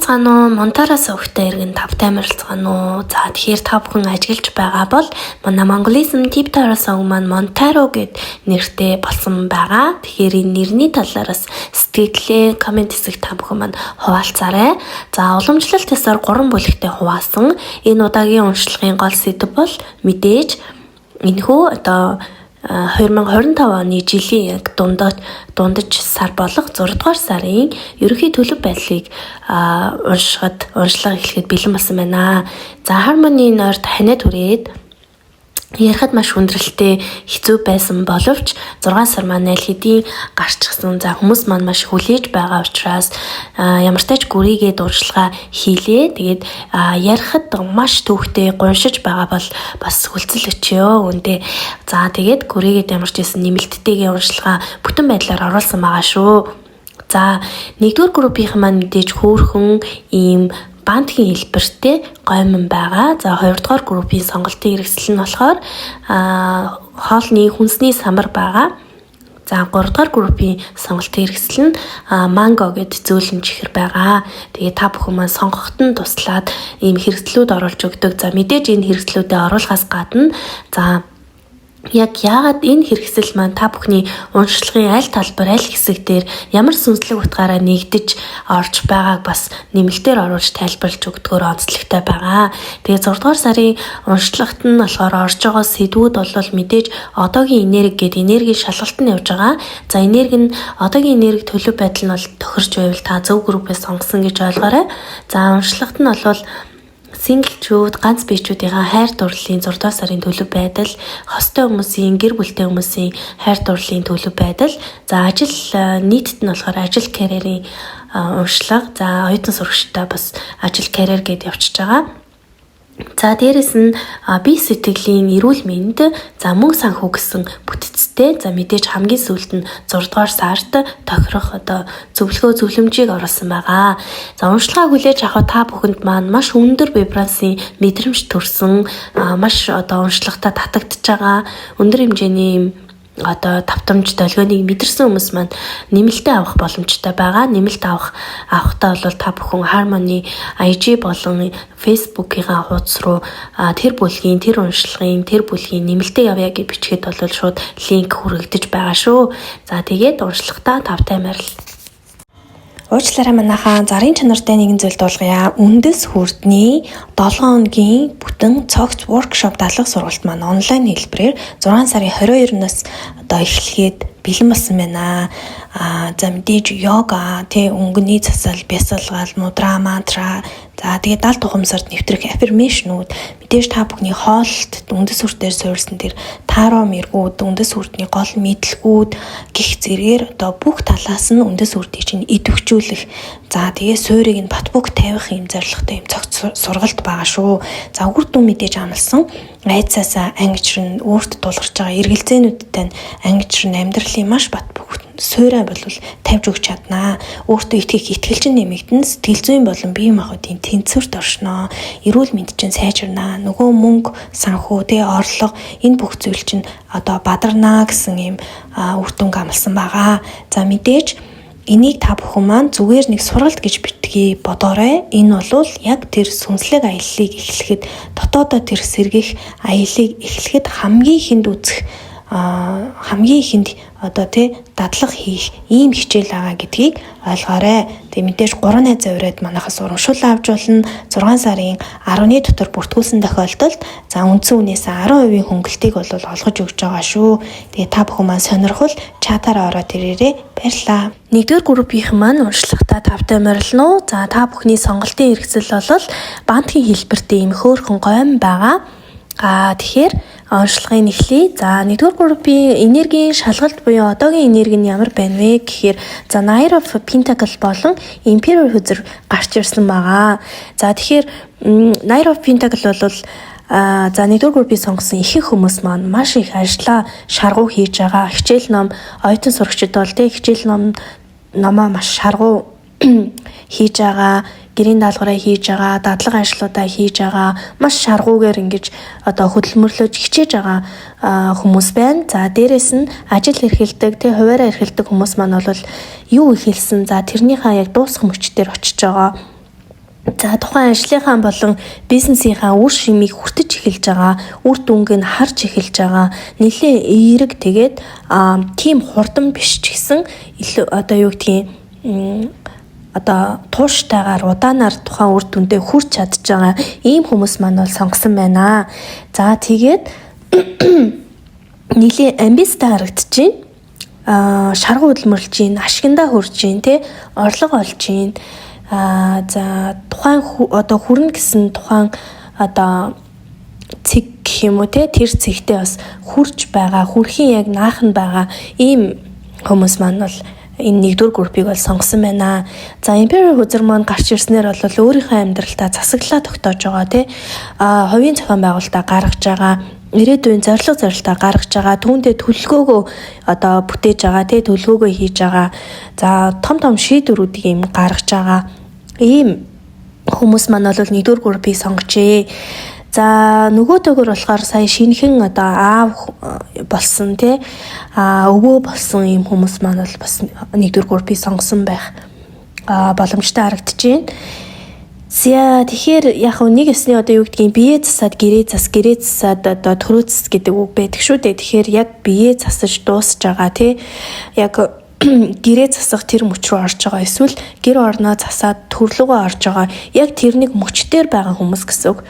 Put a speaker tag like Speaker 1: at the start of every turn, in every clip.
Speaker 1: Тайвцгаано Монтараас өгтэй иргэн тавтай морилцгаано. За тэгэхээр та бүхэн ажиглаж байгаа бол манай Монголизм тип тараас маань Монтаро гэд нэртэй болсон байгаа. Тэгэхээр энэ нэрний талаараас сэтгэлээ комент хэсэг та бүхэн маань хуваалцаарай. За уламжлалт ёсоор 3 бүлэгтээ хуваасан. Энэ удаагийн уншлагын гол сэдэв бол мэдээж энэхүү одоо 2025 оны жилийн яг дундаж сар болох 6 дугаар сарын ерөнхий төлөв байдлыг уншлага эхлэхэд бэлэн болсон байна. За Harmony-ийн ойрт ханиад хүрээд ярихад маш хүндрэлтэй хэцүү байсан боловч 6 сар маань аль хэдийн гарчсан. За хүмүүс маань маш хүлээж байгаа учраас ямар ч тач гүрийгээд урьдчилгаа хийлээ. Тэгээд ярихад маш төвхтэй гуншиж байгаа бол бас хүлцэл өчөө үндэ. За тэгээд гүрийгээд ямар ч байсан нэмэлттэйгээ урьдчилгаа бүтэн байдлаар оруулсан байгаа шүү. За нэгдүгээр группийн маань мэдээж хөөрхөн ийм бантгийн хэлбэртэй гомон байгаа. За 2 дугаар группийн сонголтын хэрэгсэл нь болохоор хоолны хүнсний самар байгаа. За 3 дугаар группийн сонголтын хэрэгсэл нь манго гэд зөөлөн чихэр байгаа. Тэгээ та бүхэн маань сонгоход нь туслаад ийм хэрэгслүүд оруулж өгдөг. За мэдээж энэ хэрэгслүүдэд оруулахаас гадна за яг яагаад энэ хэрэгсэл маань та бүхний уншлагын аль талбар аль хэсэг дээр ямар сүнслэг утгаараа нэгдэж орж байгааг бас нэмэлтээр оруулж тайлбарлаж өгдөгөөр онцлогтой байгаа. Тэгээ 6 дугаар сарын уншлагт нь болохоор орж байгаа сэдвүүд бол мэдээж одоогийн энерги гэдэг энергийн шалгалт нь явж байгаа. За энерги нь одоогийн энерги төлөв байдал нь бол тохирч байвал та зөв группээс сонгосон гэж ойлгоорой. За уншлагт нь бол синглчүүд, ганц биечүүдийн хайр дурлалын 6 дугаар сарын төлөв байдал, хостой хүмүүсийн, гэр бүлтэй хүмүүсийн хайр дурлалын төлөв байдал, за ажил нийтэд нь болохоор ажил карьерийн уншлага, за оюутан сурагчтай бас ажил карьер гэдээ явчихж байгаа. За дээрэс нь бие сэтгэлийн эрүүл мэнд, за мөнгө санхүү гэсэн бүтцтэй, за мэдээж хамгийн сүүлд нь 6 дугаар сард тохирох одоо зөвлөмжийг оруулсан байгаа. За уншлагаа хүлээж авах та бүхэнд маань маш өндөр вибрацийн мэдрэмж төрсөн, маш одоо уншлагатаа татагдж байгаа өндөр хэмжээний одоо давтамж долгионыг мэдэрсэн хүмүүс маань нэмэлтээ авах боломжтой байгаа. Нэмэлт авахтаа бол та бүхэн Harmony IG болон Facebook-ийн хуудас руу тэр бүлгийн тэр уншлагын тэр бүлгийн нэмэлтээ явъя гэж бичгээд бол шууд линк хүрэгдэж байгаа шүү. За тэгээд уншлагатаа тавтай марил. Уучлаарай манайхаа зарын чанартай нэгэн зүйл дуулгая. Үндэс хүрдний 7 хоногийн бүтэн цогц workshop дадлага сургалт маань онлайн хэлбэрээр 6 сарын 22-наас одоо эхлэхэд бэлэн болсон байна. За мэдээж йога, өнгөний засал, бясалгал, мудра, мантра, за тэгээд 70 тухамсарт нэвтрэх аффирмашнууд, мэдээж та бүхний хоолт, үндэс хүртээр суурьсан тэр таро мэргүүд, үндэс хүртний гол мэдлгүүд гих зэргээр одоо бүх талаас нь үндэс хүртийг чинь идэвхжүүлэх, за тэгээд суурийг нь бат бөг тавих юм зорилготой юм цогц сургалт байгаа шүү. За үр дүн мэдээж амлсан айцаасаа ангижрын өөрт тулгарч байгаа эргэлзээнүүдтэй ангижрын амьдралын маш бат бөг суурай бол тавьж өгч чаднаа. Өөртөө итгэх итгэлч нэмэгдэн сэтгэл зүйн болон бие махбодын тэнцвэрт оршноо. Эрүүл мэнд чинь сайжирнаа. Нөгөө мөнгө, санхүү, орлого энэ бүх зүйл чинь одоо бадарнаа гэсэн юм үр дүн амлсан байгаа. За мэдээж энийг та бүхэн маань зүгээр нэг сургалт гэж битгий бодоорой. Энэ бол яг тэр сүнслэг аяллыг эхлэхэд дотоодоо тэр сэргийх аяллыг эхлэхэд хамгийн ихэнд үзэх хамгийн ихэнд одоо дадлага хийх ийм хичээл байгаа гэдгийг ойлгоорой. Тэг мэдээж 3 найзаа ураад манайхаас урамшуул авч болно. 6 сарын 10-ны дотор бүртгүүлсэн тохиолдолд за үндсэн үнээс 10% хөнгөлтийг бол олгож өгч байгаа шүү. Тэгээ та бүхэн маань сонирхол чатаараа ороод ирээрэй. Баярлалаа. Нэгдүгээр группийн маань уншлагатаа тавтай морилно. За та бүхний сонголтын хэрэгсэл бол бантгийн хэлбэртэй юм хөөрхөн гомь байгаа. Тэгэхээр уншлагын эхлэе. За нэгдүгээр группийн энергийн шалгалт буюу одоогийн энерги нь ямар байна вэ гэхээр за Knight of Pentacles болон Emperor хүзэр гарч ирсэн байгаа. За тэгэхээр Knight of Pentacles бол за нэгдүгээр группийг сонгосон ихэнх хүмүүс маань маш их ажлаа шаргуу хийж байгаа. Хичээл ном оюутан сурагчид бол хичээл номоо маш шаргуу хийж байгаа. Гэрийн даалгавраа хийж байгаа, дадлага ажлуудаа хийж байгаа, маш шаргуугаар ингэж одоо хөдөлмөрлөж хичээж байгаа хүмүүс байна. За дээрэс нь ажил эрхэлдэг, хуваараа эрхэлдэг хүмүүс маань бол юу ихэлсэн, за тэрнийхээ яг дуусах мөчтөр очиж байгаа. За тухайн ажлынхаа болон бизнесийнхаа үр шимийг хүртэж эхэлж байгаа, үр дүнг нь харж эхэлж байгаа. Нэлээ эерэг тэгээд тийм хурдан биш ч гэсэн одоо юу гэдгийг тууштайгаар удаанаар тухайн үр дүндээ хүрч чадж байгаа ийм хүмүүс маань бол сонгосон байна. За тэгээд нэлээ амбицтай харагдаж байна. Шаргуу хөдөлмөрлж байна, ашигндаа хүрж байна, тэ орлого олж байна. За тухайн хүрнэ гэсэн тухайн цэг гэх юм уу те тэр цэгтээ бас хүрж байгаа, хүрхийн яг наах нь байгаа ийм хүмүүс маань бол энэ нэгдүгээр группийг бол сонгосон байна. За Imperial Huzur маань гарч ирснээр бол өөрийнхөө амьдралтаа засаглалаа тогтоож байгаа те хувийн зохион байгуулалтаа гаргаж байгаа, ирээдүйн зорилтаа гаргаж байгаа, түүндээ төлөвлөгөөгөө бүтээж байгаа, те төлөвлөгөөгөө хийж байгаа. За том шийдвэрүүдийг юм гаргаж байгаа. Ийм хүмүүс маань бол нэгдүгээр группийг сонгожээ. За нөгөөдөөгөр болохоор сая шинэхэн аав болсон те өвөө болсон ийм хүмүүс маань бол бас нэгдүгээр группийг сонгосон байх боломжтой харагдаж байна. За тэгэхээр яг нэг ёсны юу гэдгийг бие засаад гэрээ засаад төрөө зас гэдэг үг байдаг шүү дээ. Тэгэхээр яг бие засаж дуусж байгаа те яг гэрээ засах тэр мөч рүү орж байгаа, эсвэл гэр орноо засаад төрлөгөө орж байгаа. Яг тэрнийг мөчтөр байгаа хүмүүс гэсэн үг.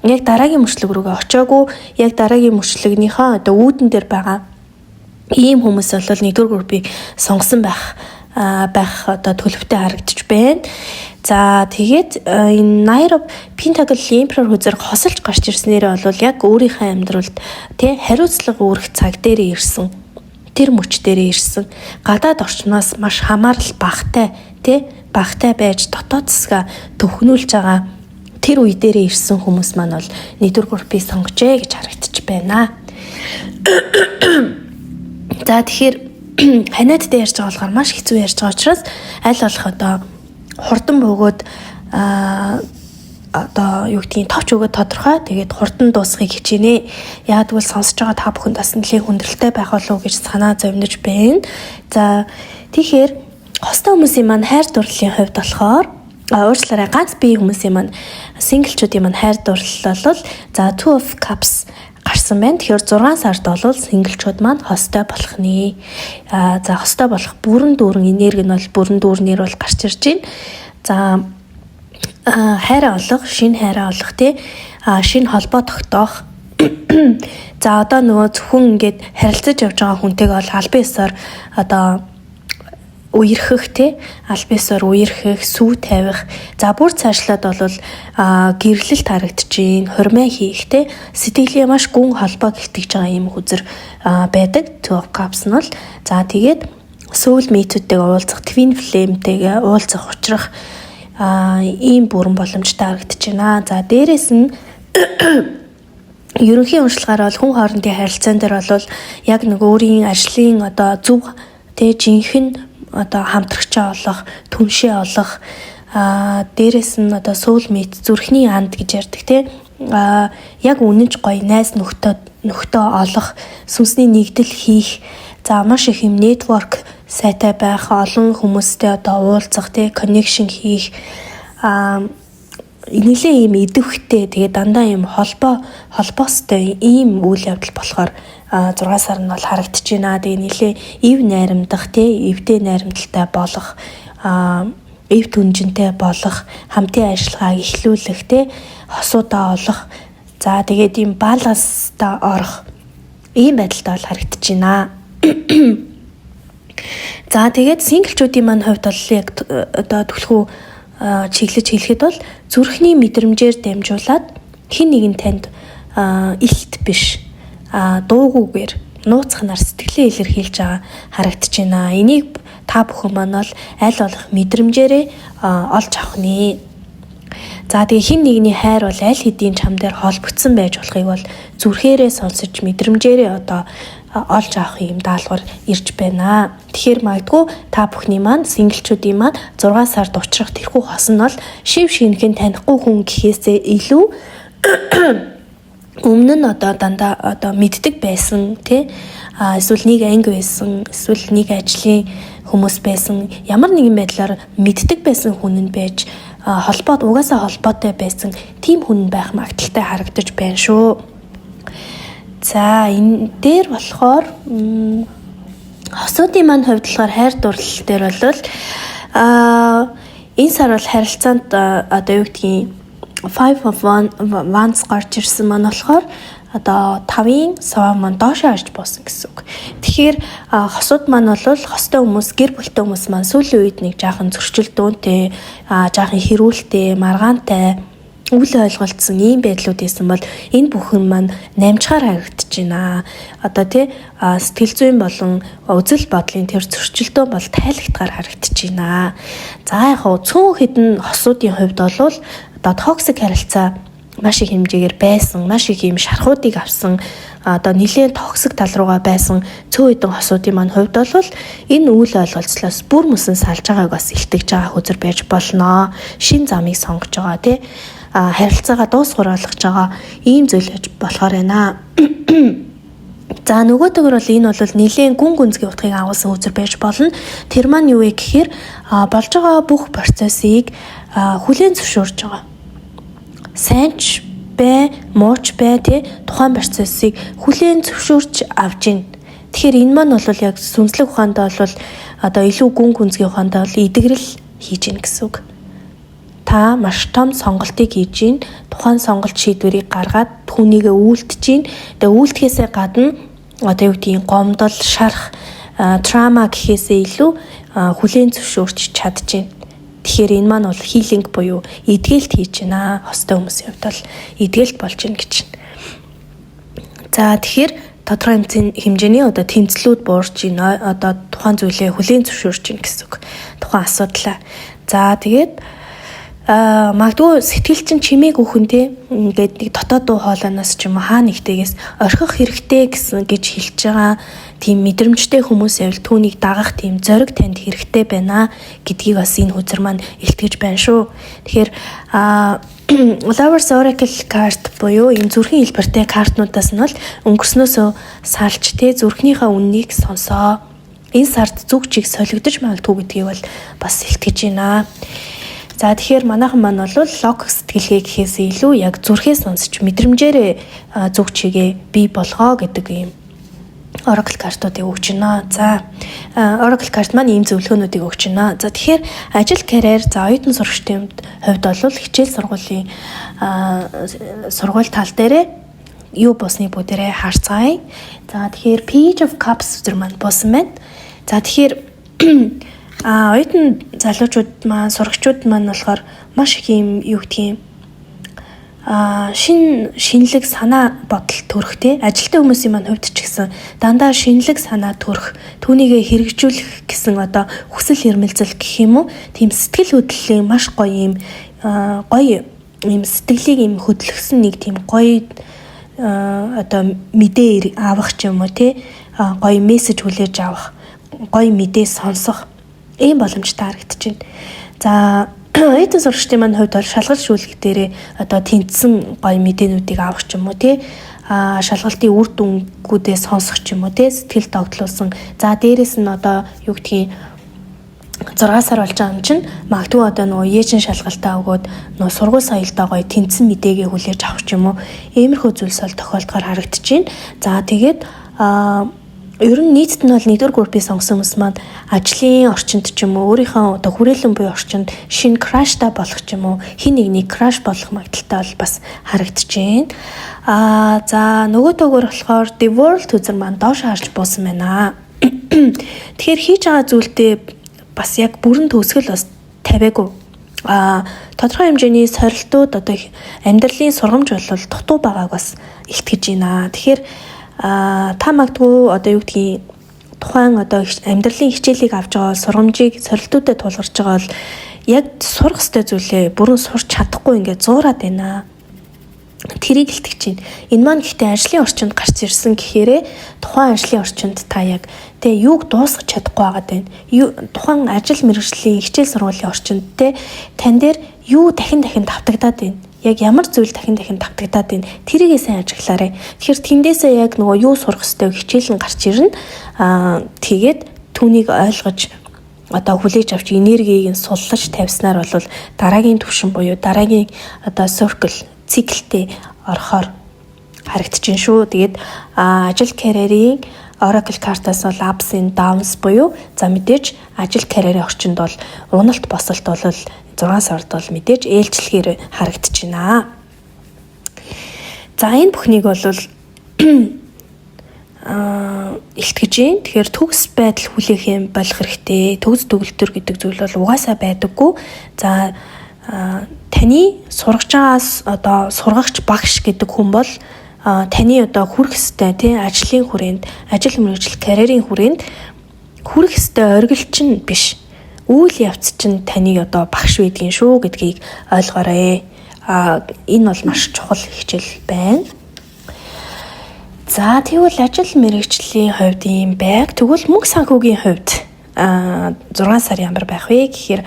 Speaker 1: Яг дараагийн мөчлөг рүүгээ очиагүй, яг дараагийн мөчлөгнийхөө үүдэн дээр байгаа ийм хүмүүс бол нэгдүгээр группийг сонгосон байх төлөвтэй харагдаж байна. За тэгээд энэ Nairobi Pentagon Imperial Huzur хосолж гарч ирснээр бол яг өөрийнхөө амьдралд хариуцлага үүрэх цаг дээр ирсэн. Тэр мөч дээр ирсэн. Гадаад орчноос маш хамаарал багтай байж дотоод засгаа төвхнүүлж байгаа тэр үе дээр ирсэн хүмүүс маань бол нэгдүгээр группийг сонгожээ гэж харагдаж байна. За тэгэхээр ханиад дээр ярьж байгаа болохоор маш хэцүү ярьж байгаа учраас аль болох хурдан бөгөөд юу гэдгийг товч өгөөд тодорхой тэгээд хурдан дуусгахыг хичээнэ. Яг тэгвэл сонсож байгаа та бүхэнд бас нэлээд хүндрэлтэй байх болов уу гэж санаа зовниж байна. За тэгэхээр хостой хүмүүсийн маань хайр дурлалын хувьд болохоор уучлаарай ганц бие хүмүүсийн маань синглчүүдийн маань хайр дурлал бол за Two of Cups гарсан байна. Тэгэхээр 6 сард бол синглчүүд маань хостой болох нэ. За хостой болох бүрэн дүүрэн энерги нь бол бүрэн дүүрнээр бол гарч ирж байна. За хайраа олох, шинэ хайраа олох шинэ холбоо тогтоох. За одоо нөгөө зөвхөн ингээд харилцаж явж байгаа хүнтэйгээ бол аль биесээр үерхэх аль биесээр үерхэх, сүү тавих. За бүр цаашлаад бол гэрлэлт харагдаж гин, хурмаа хийх сэтгэлийн маш гүн холбоо гэтгэж байгаа юм хүзэр байдаг. Two of Cups нь бол за тэгээд soulmate-үүдтэйгээ уулзах, twin flame-тэйгээ уулзах, учрах ийм бүрэн боломжтой харагдаж байна. За дээрэс нь ерөнхий уншлагаар бол хүн хоорондын харилцаан дээр бол яг нэг өөрийн ажлын зөв жинхэнэ хамтрагчаа олох, түншээ олох, дээрэс нь soulmate зүрхний анд гэж ярьдаг яг үнэнч гоё найз нөхдөө олох, сүнсний нэгдэл хийх, за маш их юм network сайтай байх, олон хүмүүстэй уулзах, connection хийх, нэлээ ийм идэвхтэй тэгээд дандаа ийм холбоостой ийм үйл явдал болохоор 6 сар нь бол харагдаж байна. Тэгээд нэлээ ив найрамдах, эвдээ найрамдалтай болох, эв түнжинтэй болох, хамтын ажиллагааг эхлүүлэх, хосуудаа олох, за тэгээд ийм баланстаа орох ийм байдалтай бол харагдаж байна. За тэгээд синглчүүдийн маань хувьд бол яг түлхүү чиглэж хэлэхэд бол зүрхний мэдрэмжээр дамжуулаад хэн нэгэн танд илт биш дуугүйгээр нууцхнаар сэтгэлээ илэрхийлж байгаа харагдаж байна. Энийг та бүхэн маань бол аль болох мэдрэмжээрээ олж авах нэ. За тэгээ хин нэгний хайр бол аль хэдийн чам дээр холбогдсон байж болохыг бол зүрхээрээ сонсож мэдрэмжээрээ олж авах юм даалгавар ирж байна. Тэгэхээр магадгүй та бүхний маань синглчүүдийн маань 6 сард учрах тэрхүү хос нь бол шив шинхэн танихгүй хүн гэхээсээ илүү өмнө нь дандаа мэддэг байсан эсвэл нэг анги байсан, эсвэл нэг ажлын хүмүүс байсан, ямар нэгэн байдлаар мэддэг байсан хүн нь байж угаасаа холбоотой байсан тийм хүн байх магадaltaй харагдаж байна шүү. За энэ дээр болохоор хосуудын маань хувьд болохоор хайр дурлал дээр бол энэ сар бол харилцаанд одоо юу гэдгийг 5 of Wands гарч ирсэн маань болохоор одоо 5-ын сав маань доошоо харж буусан гэсэн үг. Тэгэхээр хосууд маань бол хостой хүмүүс, гэр бүлтэй хүмүүс маань сүүлийн үед нэг жаахан зөрчилдөөнтэй, жаахан хэрүүлтэй, маргаантай үл ойлголцсон ийм байдлууд байсан бол энэ бүхэн маань намжихаар харагдаж байна. Одоо сэтгэл зүйн болон үзэл бодлын тэр зөрчилдөөн бол тайлгдахаар харагдаж байна. За яг цөөн хэдэн хосуудын хувьд бол одоо токсик харилцаа маш их хэмжээгээр байсан, маш их юм шархуудыг авсан, одоо нэлээд токсик тал руугаа байсан цөөн хэдэн хосуудын маань хувьд бол энэ үйл ойлголцлоос бүр мөсөн салж байгааг бас илтгэж байгаа хүзэр байж болно. Шин замыг сонгож байгаа харилцаагаа дуусгар болгож байгаа ийм зүйл болохоор байна. За нөгөө төгөр бол энэ бол нэлийн гүн гүнзгий утгыг агуулсан үзэр байж болно. Тэр маань юу вэ гэхээр болж байгаа бүх процессыг хүлээн зөвшөөрж байгаа. Сайнч бэ, мууч бэ тухайн процессыг хүлээн зөвшөөрч авж гин. Тэгэхээр энэ маань бол яг сүнслэг ухаандаа бол одоо илүү гүн гүнзгий ухаандаа бол идэгрэл хийж гин гэсэн үг. Та маш том сонголтыг хийж гин, тухайн сонголт шийдвэрийг гаргаад түүнийгээ үйлдэж гин. Тэгээ үйлдэхээсээ гадна одоо юу гэдгийг гомдол, шарах, трама гэхээсээ илүү хүлээн зөвшөөрч чадж гин. Тэгэхээр энэ маань бол хилинг буюу эдгэлт хийж байна. Хостой хүмүүсийн хувьд бол эдгэлт болж гин гэж. За тэгэхээр тодорхой хэмжээний одоо тэмцлүүд буурж гин, одоо тухайн зүйлээ хүлээн зөвшөөрч гин гэсэн үг. Тухайн асуудлаа. За тэгээд магадгүй сэтгэл чинь чимээг үхэнтэй ингээд нэг дотоод дуу хоолойноос ч юм уу хаа нэгтэйгээс орхих хэрэгтэй гэсэн гэж хэлж байгаа тийм мэдрэмжтэй хүмүүсээ бол түүнийг дагах тийм зориг танд хэрэгтэй байна гэдгийг бас энэ хүзэр маань илтгэж байна шүү. Тэгэхээр Lovers Oracle card буюу энэ зүрхийн хэлбэртэй картнуудаас нь бол өнгөрснөөсөө салж зүрхнийхээ үннийг сонсоо. Энэ сард зүг чиг солигдож магадгүй гэдгийг бол бас илтгэж байна. За тэгэхээр манайхан маань бол логик сэтгэлгээ гэхээс илүү яг зүрхээ сонсч мэдрэмжээр зүг чигээ бий болгоо гэдэг ийм Oracle картуудыг өгч байна. За Oracle карт маань ийм зөвлөгөөнүүдийг өгч байна. За тэгэхээр ажил, карьер, за оюутан сурагчдын хувьд бол хичээл сургуулийн сургууль тал дээрээ юу бусныг бүгдээрээ харцгаая. За тэгэхээр Page of Cups зэрэг маань буусан байна. За тэгэхээр оюутан залуучууд маань, сурагчид маань болохоор маш их юм юу гэдгийг шинэлэг санаа бодол төрөх ажилтны хүмүүсийн маань хувьд ч гэсэн дандаа шинэлэг санаа төрөх, түүнийгээ хэрэгжүүлэх гэсэн одоо хүсэл эрмэлзэл гэх юм уу, тийм сэтгэл хөдлөлийн маш гоё юм сэтгэлийг юм хөдлөсөн нэг тийм гоё одоо мэдээ авах ч юм уу гоё мессеж хүлээж авах, гоё мэдээ сонсох ийм боломжтой харагдаж байна. За оюутан сурагчдын маань хувьд бол шалгалт шүүлэг дээрээ одоо тэнцсэн гоё мэдээнүүдийг авах ч юм уу шалгалтын үр дүнгуудээ сонсох ч юм уу сэтгэл тогтлуулсан. За дээрэс нь одоо юу гэдгийг 6 сар болж байгаа юм чинь магадгүй одоо нөгөө ээжин шалгалтаа өгөөд нөгөө сургууль соёлдоо гоё тэнцсэн мэдээгээ хүлээж авах ч юм уу иймэрхүү зүйлс бол тохиолдохоор харагдаж байна. За тэгээд ер нь нийтэд нь бол нэгдүгээр группийг сонгосон хүмүүс маань ажлын орчинд ч юм уу өөрийнхөө одоо хүрээлэн буй орчинд шинэ краштай болох ч юм уу хин нэгний краш болох магадaltaй бол бас харагдаж байна. За нөгөө төгөр болохоор The World үзэр маань доош харж буусан байна. Тэгэхээр хийж байгаа зүйлдээ бас яг бүрэн төгсгөл бас тавиагүй. Тодорхой хэмжээний сорилтууд одоо амьдралын сургамж бол дутуу байгааг бас илтгэж байна. Тэгэхээр та магадгүй одоо юу гэдгийг тухайн одоо амьдралын хичээлийг авч байгаа сургамжийг сорилтуудад тулгарч байгаа бол яг сурах ёстой зүйлээ бүрэн сурч чадахгүй ингээд зуураад байна. Тэрийг илтгэж байна. Энэ маань гэхдээ ажлын орчинд гарч ирсэн гэхээрээ тухайн ажлын орчинд та яг юуг дуусгах чадахгүй байгаад байна. Тухайн ажил мэргэжлийн хичээл сургуулийн орчинд тань дээр юу дахин давтагдаад байна. Яг ямар зүйл дахин давтагдаад байна. Тэрийгээ сайн ажиглаарай. Тэгэхээр тэндээсээ яг нөгөө юу сурах ёстой хичээл нь гарч ирнэ. Тэгээд түүнийг ойлгож одоо хүлээж авч энергийг нь суллаж тавьснаар бол дараагийн түвшин буюу дараагийн одоо циклтэй орохоор харагдчихээн шүү. Тэгээд ажил карьерийн Oracle картаас бол ups and downs буюу за мэдээж ажил карьерийн орчинд бол уналт босолт бол 6 сард бол мэдээж ээлжлэхээр харагдчихна. За энэ бүхнийг бол илтгэж юм. Тэгэхээр төгс байдал хүлээх юм болох хэрэгтэй. Төгс төгөлтөр гэдэг зүйл бол угаасаа байдаггүй. За таны сургаж байгаас одоо сургагч багш гэдэг хүн бол таны одоо хүрэх ёстой тий ажлын хүрээнд, ажил мэргэжил карьерийн хүрээнд хүрэх ёстой оргилчин биш. Үйл явц чинь таны одоо багш байдгийн шүү гэдгийг ойлгоорой. Энэ бол маш чухал хичээл байна. За тэгвэл ажил мэргэжлийн хувьд юм байг. Тэгвэл мөнгө санхүүгийн хувьд 6 сар ямар байх вэ гэхээр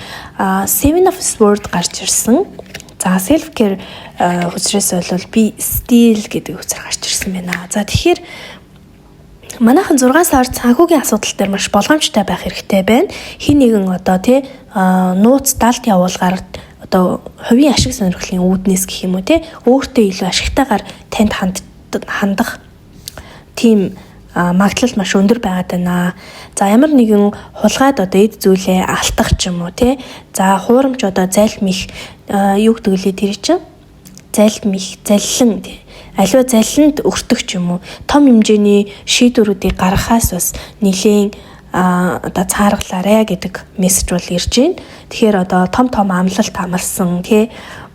Speaker 1: Seven of Swords гарч ирсэн. За self care хүчрээс бол би стил гэдэг хүчээр гарч ирсэн байна. За тэгэхээр манайхан 6 сар санхүүгийн асуудал дээр маш болгоомжтой байх хэрэгтэй байна. Хин нэгэн одоо тий нууц далд явуулгаар одоо хувийн ашиг сонирхлын үүднээс гэх юм уу тий өөртөө илүү ашигтайгаар танд хандах тийм магадлал маш өндөр байгаад байна. За ямар нэгэн хулгайд одоо эд зүйлээ алтах ч юм уу тий. За хуурамч одоо залмих юу гэдэг лээ тэр чинь залмих заллин тий. Аливаа заллинд өртөх ч юм уу том хэмжээний шийдвэрүүдийг гаргахаас бас нэлийн одоо цааргалаарэ гэдэг мессеж бол ирж байна. Тэгэхээр одоо том амлалт амарсан тий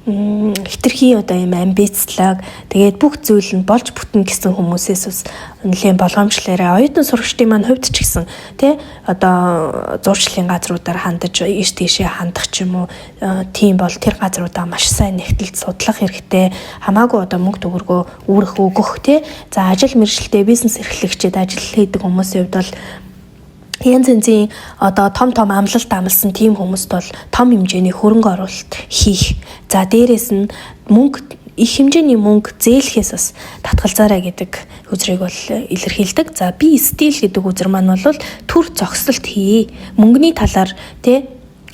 Speaker 1: хитрхи одоо юм амбицлаг тэгээд бүх зүйл нь болж бүтнэ гэсэн хүмүүсээс бас нэлээд болгоомжлоорой. Оюутан сурагчдын маань хувьд ч гэсэн тий одоо зуршлын газруудаар хандаж ийш тийшээ хандах ч юм уу тийм бол тэр газруудаа маш сайн нэгтэлж судлах хэрэгтэй. Хамаагүй одоо мөнгө төгрөгөө үүрэх өгөх тий. За ажил мэргэжилтэд бизнес эрхлэгчид ажил хийдэг хүмүүсийн хувьд бол янз янзын одоо том амлалт амлсан тийм хүмүүст бол том хэмжээний хөрөнгө оруулалт хийх. За дээрэс нь их хэмжээний мөнгө зээлхээс бас татгалзаарай гэдэг үзрийг бол илэрхийлдэг. За би стил гэдэг үзэр маань бол төр зогсолт хий. Мөнгөний талаар тий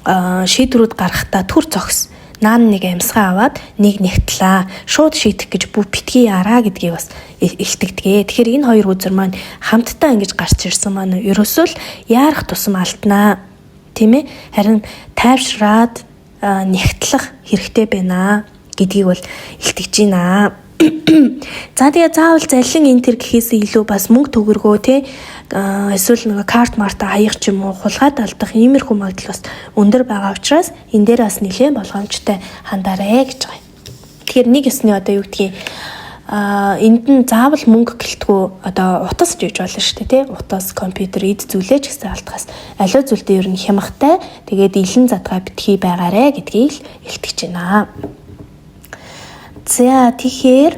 Speaker 1: шийдвэрүүд гаргахтаа төр зогс. Наан нэг амьсгаа аваад нэг нэгтлээ. Шууд шийдэх гэж битгий яраа гэдгийг бас илтгэдэг. Тэгэхээр энэ хоёр үзэр маань хамтдаа ингэж гарч ирсэн маань ерөөсөө л яарах тусам алтнаа. Тийм ээ? Харин тайвшраад нэгтлэх хэрэгтэй байна гэдгийг бол илтгэж байна. За тэгээ заавал заллин энэ төр гэхээс илүү бас мөнгө төгрөгөө тий эсвэл нэг карт марта хаях ч юм уу хулгайд алдах иймэрхүү магадлал бас өндөр байгаа учраас энэ дээр бас нэлээд болгоомжтой хандаарэ гэж байгаа. Тэгэхээр нэг ёсны одоо юу гэдгийг энд нь заавал мөнгө гэлтгүү одоо утас жийж болно шүү дээ тий утас компьютер эд зүйлээ ч гэсэн алдахаас аливаа зүйлдээ ер нь хямгатай тэгээд илэн задгаа битгий байгаарэ гэдгийг л илтгэж байна. За тэгэхээр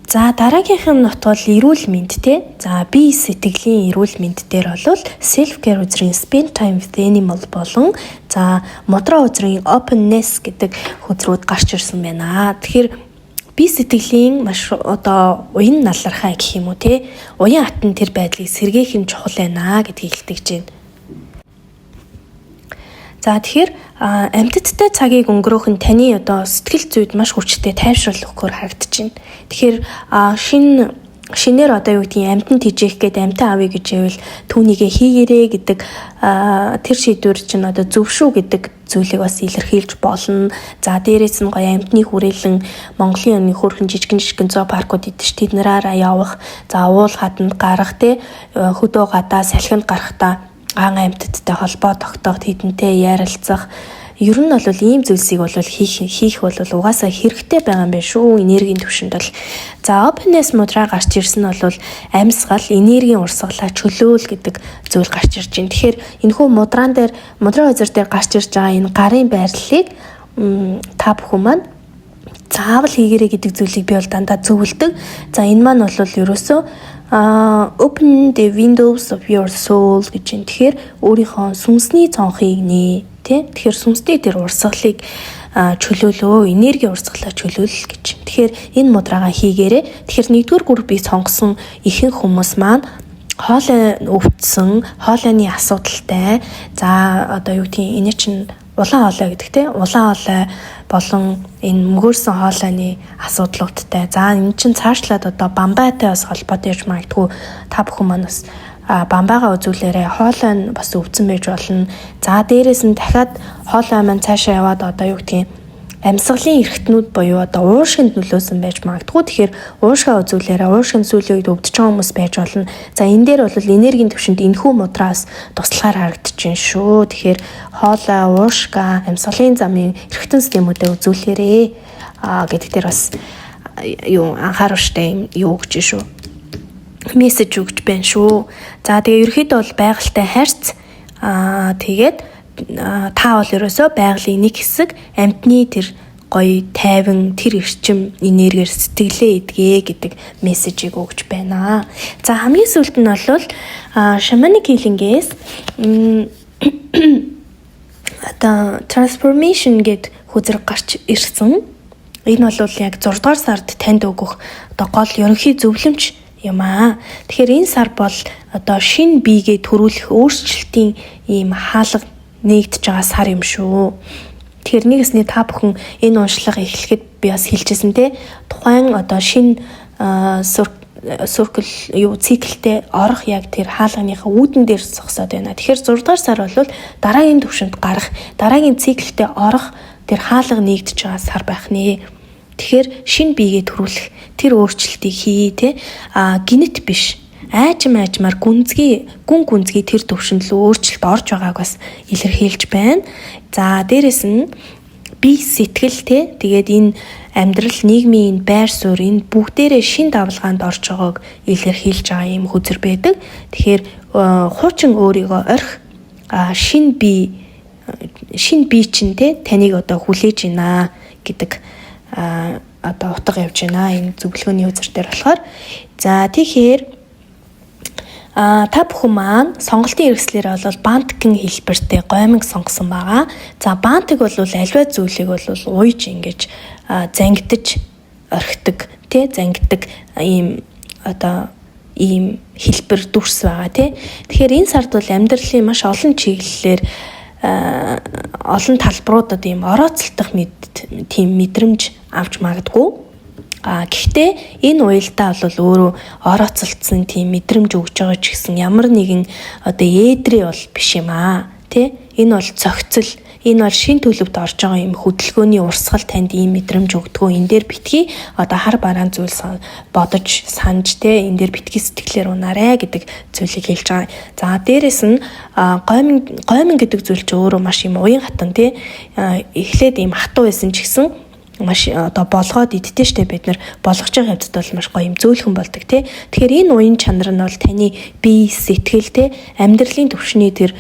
Speaker 1: за дараагийнх нь нот бол эрүүл мэнд тий. За бие сэтгэлийн эрүүл мэнд дээр бол self care үзрийн spend time with animal болон за модроо үзрийн openness гэдэг хөзрүүд гарч ирсэн байна. Тэгэхээр бие сэтгэлийн маш одоо уян налархаа гэх юм уу тий. Уян хатан тэр байдлыг сэргээх нь чухал байна гэдгийг илтгэж байна. За тэгэхээр амьтдтай цагийг өнгөрөөх нь таны одоо сэтгэл зүйд маш хүчтэй тайвшрал өгөхөөр харагдаж байна. Тэгэхээр шинээр одоо юу гэдгийг амьтанд хижээх гээд амьтан авъя гэж байвал түүнийгээ хийгэрээ гэдэг тэр шийдвэр чинь одоо зөв шүү гэдэг зүйлийг бас илэрхийлж болно. За дээрээс нь гоё амьтны хүрээлэн Монголын өнний хөөрхөн жижигэн зоопаркууд идэж тэднэраараа явах, за уул хаданд гарах те хөдөө гадаа салхинд гарахтаа ан амьтдтай холбоо тогтоох, тэдэнтэй ярилцах. Ер нь бол ийм зүйлсийг бол хийх бол угаасаа хэрэгтэй байгаа юм байна шүү. Энергийн түвшинд бол. За openness мудраа гарч ирсэн нь бол амьсгал, энергийн урсгалаа чөлөөл гэдэг зүйл гарч ирж байна. Тэгэхээр энэхүү мудраа үзэр дээр гарч ирж байгаа энэ гарын байрлалыг та бүхэн маань заавал хийгэрэй гэдэг зүйлийг би бол дандаа зөвлөдөг. За энэ маань бол ерөөсөө open the windows of your soul гэж юм. Тэгэхээр өөрийнхөө сүнсний цонхыг нээ, тий? Тэгэхээр сүнсний тэр урсгалыг чөлөөлөө, энерги урсгалаа чөлөөлөл гэж. Тэгэхээр энэ мудраагаа хийгээрэй. Тэгэхээр нэгдүгээр группийг сонгосон ихэнх хүмүүс маань хоолой өвдсөн, хоолойны асуудалтай. За одоо юу гэдгийг энэ чинь улаан хоолой гэдэг те. Улаан хоолой болон энэ мөгөөрсөн хоолойны асуудлуудтай. За энэ чинь цаашлаад одоо бамбайтай бас холбоотой гэж магадгүй та бүхэн маань бас бамбайгаа үзүүлээрээ хоолой нь бас өвдсөн байж болно. За дээрээс нь дахиад хоолой маань цаашаа яваад одоо юу гэдгийг амьсгалын эрхтнүүд буюу одоо уушгинд нөлөөсөн байж магадгүй. Тэгэхээр уушгаа үзүүлээрээ уушгин сүүлийн үед өвдөж байгаа хүмүүс байж болно. За энэ дээр бол энергийн түвшинд энэхүү мудраас туслахаар харагдаж байна шүү. Тэгэхээр хоолой, уушгаа, амьсгалын замын эрхтэн системүүдэд үзүүлээрээ гэдэг дээр бас анхааруулжтай юу гэж шүү. Мессеж өгч байна шүү. За тэгээ ерөөхдөө бол байгальтай харьц тэгээд та бол ерөөсөө байгалийн нэг хэсэг амьтны тэр гоё тайван тэр эрчим энергиэр сэтгэлээ эдгээ гэдэг мессежийг өгч байна. За хамгийн сүүлд нь бол shamanic healing-ээс одоо transformation гэд хүзрэг гарч ирсэн. Энэ бол яг 6 дугаар сард танд өгөх одоо гол ерөнхий зөвлөмж юм аа. Тэгэхээр энэ сар бол одоо шинэ биегээ төрүүлэх өөрчлөлтийн ийм хаалга нэгдэж байгаа сар юм шүү. Тэгэхээр нэгэсний та бүхэн энэ уншлага эхлэхэд би бас хэлжсэн те. Тухайн одоо шинэ circle циклтэй орох яг тэр хаалганыхаа үүдэн дээр зогсоод байна. Тэгэхээр 6 дугаар сар бол дараагийн төвшөнд гарах, дараагийн циклтэй орох тэр хаалга нэгдэж байгаа сар байх нэ. Тэгэхээр шинэ биегээ төрүүлэх тэр өөрчлөлтийг хий те. Гинэт биш. Айжмаар гүн гүнзгий тэр төвшөнд л өөрчлөлт орж байгааг бас илэрхийлж байна. За дээрэс нь бие сэтгэл те. Тэгээд энэ амьдрал, нийгмийн байр суурь энэ бүгдээрээ шин давлгаанд орж байгааг илэрхийлж байгаа юм хүзэр байдаг. Тэгэхээр хуучин өөрийгөө орхи шин бие чинь те таныг одоо хүлээж байна гэдэг одоо утга явж байна. Энэ зөвлөгөөний үзэр дээр болохоор за тэгэхээр та бүхэн маань сонголтын хэрэгслээр бол бантгийн хэлбэртэй гомиг сонгосон байгаа. За бантыг бол альва зүйлийг бол уйж ингэж зангидж орхидог тий зангидаг ийм одоо ийм хэлбэр дүрс байгаа тий. Тэгэхээр энэ сард бол амьдралын маш олон чиглэлээр олон талбаруудад ийм орооцолдох тийм мэдрэмж авч магадгүй. Гэхдээ энэ уялдаа бол өөрөө орооцолцсон тийм мэдрэмж өгж байгаа ч гэсэн ямар нэгэн одоо ээдрээ бол биш юм аа тий. Энэ бол цогцол, энэ бол шин төлөвт орж байгаа юм хөдөлгөөний урсгал танд ийм мэдрэмж өгдгөө. Энэ дээр битгий одоо хар бараан зүйл бодож санаж тий. Энэ дээр битгий сэтгэлээр унаарэ гэдэг зүйлийг хэлж байгаа. За дээрэс нь гомин гэдэг зүйл чи өөрөө маш юм уян хатан тий. Эхлээд ийм хатуу байсан ч гэсэн маш одоо болгоод идтэй штэ бид нар болгож байгаа хэвцэд бол маш гоё юм зөөлхөн болдог тий. Тэгэхээр энэ уян чанар нь бол таны бие сэтгэл тий амьдралын төвшний тэр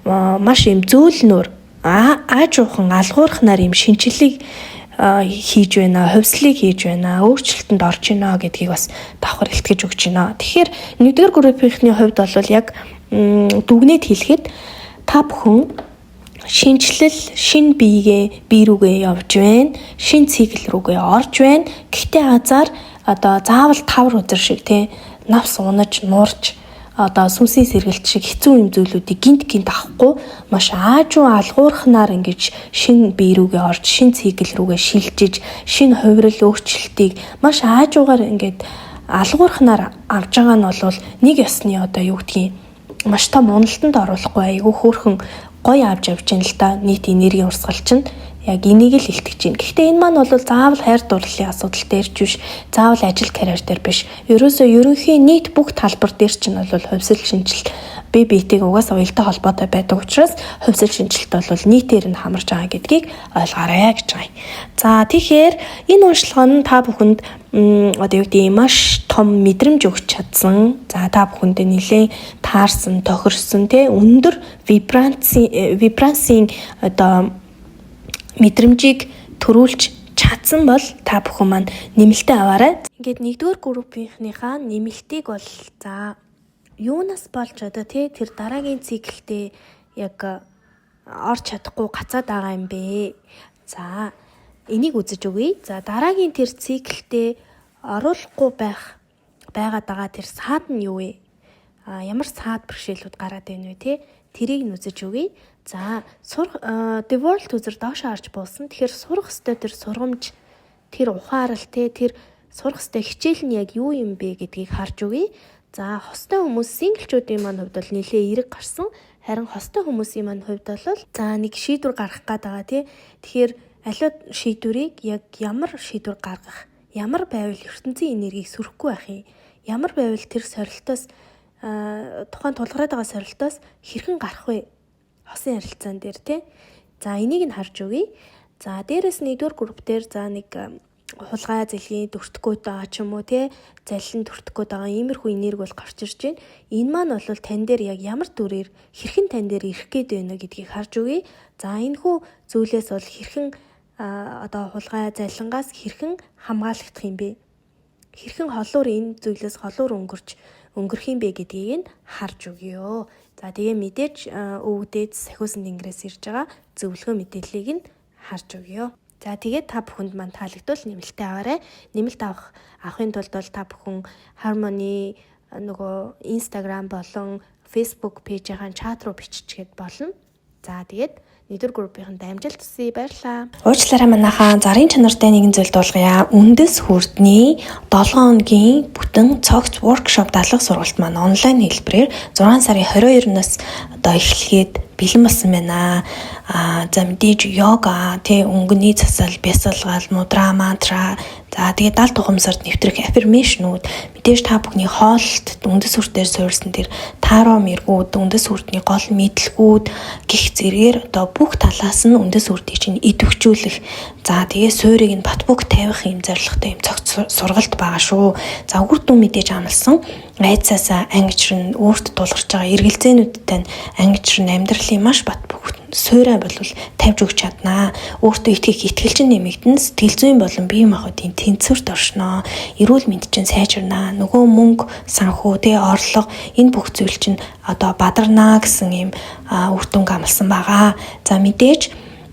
Speaker 1: маш юм зөөлнөр аажуухан алгуурхнаар юм шинчлэлийг хийж байна, хувьслыг хийж байна, өөрчлөлтөнд орж байна гэдгийг бас давхар илтгэж өгч байна. Тэгэхээр нэгдүгээр группийнхний хувьд бол яг дүгнээд хэлэхэд та бүхэн шинжлэл шин бие рүүгээ явж байна. Шин цикл рүүгээ орж байна. Гэхдээ азар одоо заавал 5 өдөр шиг тий навс унаж нуурч одоо сүнсийн сэргэлт шиг хэцүү юм зүйлүүдийг гинт авахгүй маш аажуу алгуурхнаар ингэж шин бие рүүгээ орж шин цикл рүүгээ шилжиж шин хувирал өөрчлөлтийг маш аажуугаар ингэж алгуурхнаар авж байгаа нь бол нэг ясны одоо юу гэдгийг маш том уналтанд оруулахгүй айгүй хөөрхөн гоё авч явж байна л да. Нийт энерги урсгал чинь яг энийг л илтгэж байна. Гэхдээ энэ маань бол заавал хайр дурлалын асуудал дээрч биш, заавал ажил карьер дээр биш. Ерөөсөө ерөнхийн нийт бүх талбар дээр чинь бол хувьсэл шинжилт бие биетэйг угаасаа уялдаа холбоотой байдаг учраас хувьсэл шинжилт бол нийтээр нь хамарж байгаа гэдгийг ойлгоорой гэж байна. За тэгэхээр энэ уншлагын нь та бүхэнд одоо юу гэдэг маш том мэдрэмж өгч чадсан. За та бүхэндээ нэлээд таарсан, тохирсон тий өндөр вибрацийн одоо мэдрэмжийг төрүүлж чадсан бол та бүхэн маань нэмэлтээ аваарай. Ингээд нэгдүгээр группийнхнийхаа нэмэлтийг бол за юунаас болж одоо тэр дараагийн циклдээ яг орж чадахгүй гацаад байгаа юм бэ. За энийг үзэж өгье. За дараагийн тэр циклдээ оруулахгүй байгаад байгаа тэр саад нь юу вэ? ямар цаад бэрхшээлүүд гараад байна вэ те? Тэрийг нүзэж өгье. За default үзэр доошоо харж буулсан. Тэгэхээр сурах ёстой тэр сургамж, тэр ухаарал те, тэр сурах ёстой хичээл нь яг юу юм бэ гэдгийг харж өгье. За хостой хүмүүс синглчүүдийн маань хувьд бол нэлээ эерэг гарсан. Харин хостой хүмүүсийн маань хувьд бол за нэг шийдвэр гаргах гээд байгаа тий. Тэгэхээр аливаа шийдвэрийг яг ямар шийдвэр гаргах, ямар байвал ертөнцийн энергийг сүрэхгүй байх юм. Ямар байвал тэр сорилтоос тухайн тулгараад байгаа сорилтоос хэрхэн гарах вэ? Хосын харилцаан дээр тий. За энийг нь харж өгье. За дээрэс нэгдүгээр групп дээр за нэг хулгай зэлгийн дүртгүүд байгаа ч юм уу тий, заллин дүртгүүд байгаа иймэрхүү энерги бол гарч ирж байна. Энэ маань бол тань дээр яг ямар дүрээр хэрхэн тань дээр ирэх гээд байна гэдгийг харж өгье. За энэхүү зүйлээс бол хэрхэн хулгай заллингаас хэрхэн хамгаалагдах юм бэ? Хэрхэн холуур энэ зүйлээс холуур өнгөрөх юм бэ гэдгийг нь харж өгье. За тэгээ мэдээж өвгдээд сахиусан тэнгэрээс ирж байгаа зөвлөгөө мэдээллийг нь харж өгье. За тэгээд та бүхэнд маань таалагдвал нэмэлтээ аваарай. Нэмэлт авахын тулд бол та бүхэн Harmony нөгөө Instagram болон Facebook пэйжийн чат руу биччихгээд болно. За тэгээд нэгдүгээр группийнхэнд амжилт хүсье, баярлалаа. Уучлаарай манайхаа зарын чанартай нэгэн зүйл дуулгая. Үндэс хүрдний 7 хоногийн бүтэн цогц workshop дадлага сургалт маань онлайн хэлбэрээр 6 сарын 22-наас эхлэхэд бэлэн болсон байна. За мэдээж йога, өнгөний засал, бясалгал, мудра, мантра, за тэгээд 70 тухамсарт нэвтрэх аффирмашнууд, мэдээж та бүхний хоолт, үндэс хүртээр суурьсан тэр таро мэргүүд, үндэс хүртний гол мэдлгүүд гих зэргээр бүх талаас нь үндэс хүртийг чинь идэвхжүүлэх. За тэгээд суурийг нь бат бөг тавих юм зорилготой юм цогц сургалт байгаа шүү. За үр дүн мэдээж амлсан. Айцаасаа ангижрын өөрт тулгарч байгаа эргэлзээнүүдтэй ангижрын амьдралын маш бат бөг суурай бол тавьж өгч чаднаа. Өөртөө итгэх итгэлчин нэмэгдэн сэтгэл зүйн болон бие махбодын тэнцвэрт оршноо. Эрүүл мэнд чинь сайжирнаа. Нөгөө мөнгө, санхүү, орлого энэ бүх зүйл чинь бадарнаа гэсэн юм үр дүн амлсан байгаа. За мэдээж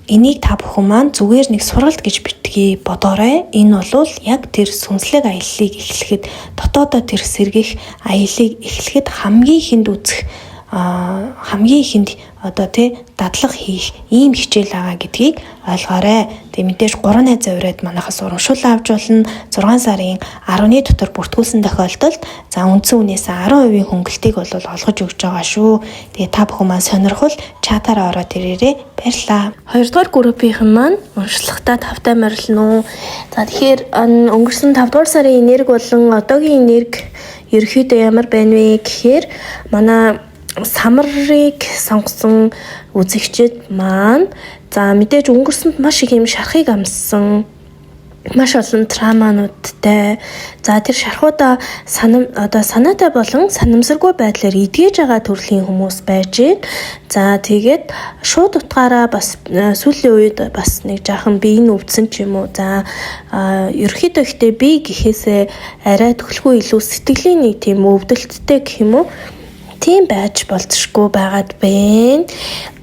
Speaker 1: энийг та бүхэн маань зүгээр нэг сургалт гэж битгий бодоорой. Энэ бол яг тэр сүнслэг аяллыг эхлэхэд, дотоодоо тэр сэргийх аяллыг эхлэхэд хамгийн ихэнд үзэх хамгийн ихэнд дадлага хийх ийм хичээл байгаа гэдгийг ойлгоорой. Тэгээ мэдээж 3 найзаа ураад манайхаас урамшуул авч болно. 6 сарын 10-ны дотор бүртгүүлсэн тохиолдолд за үндсэн үнээс 10% хөнгөлтийг бол олгож өгч байгаа шүү. Тэгээ та бүхэн маань сонирхол чатаараа ороод ирээрэй. Баярлалаа. 2 дугаар группийнхэн маань уншлагатаа тавтай морилно. За тэгэхээр өнгөрсөн 5 дугаар сарын энерги болон одоогийн энерги ерөөхдөө ямар байна вэ гэхээр манай самарыг сонгосон үзэгчид маань за мэдээж өнгөрсөнд маш их юм шархыг амссан, маш олон травмануудтай. За тэр шархуудаа санаатай болон санамсаргүй байдлаар эдгэж байгаа төрлийн хүмүүс байж байна. За тэгээд шууд утгаараа бас сүүлийн үед бас нэг жаахан бие нь өвдсөн ч юм уу. За ерөөхдөө ихтэй бие гэхээсээ арай төлхөө илүү сэтгэлийн нэг тийм өвдөлттэй гэх юм уу, тийм байж болцшгүй байгаад байна.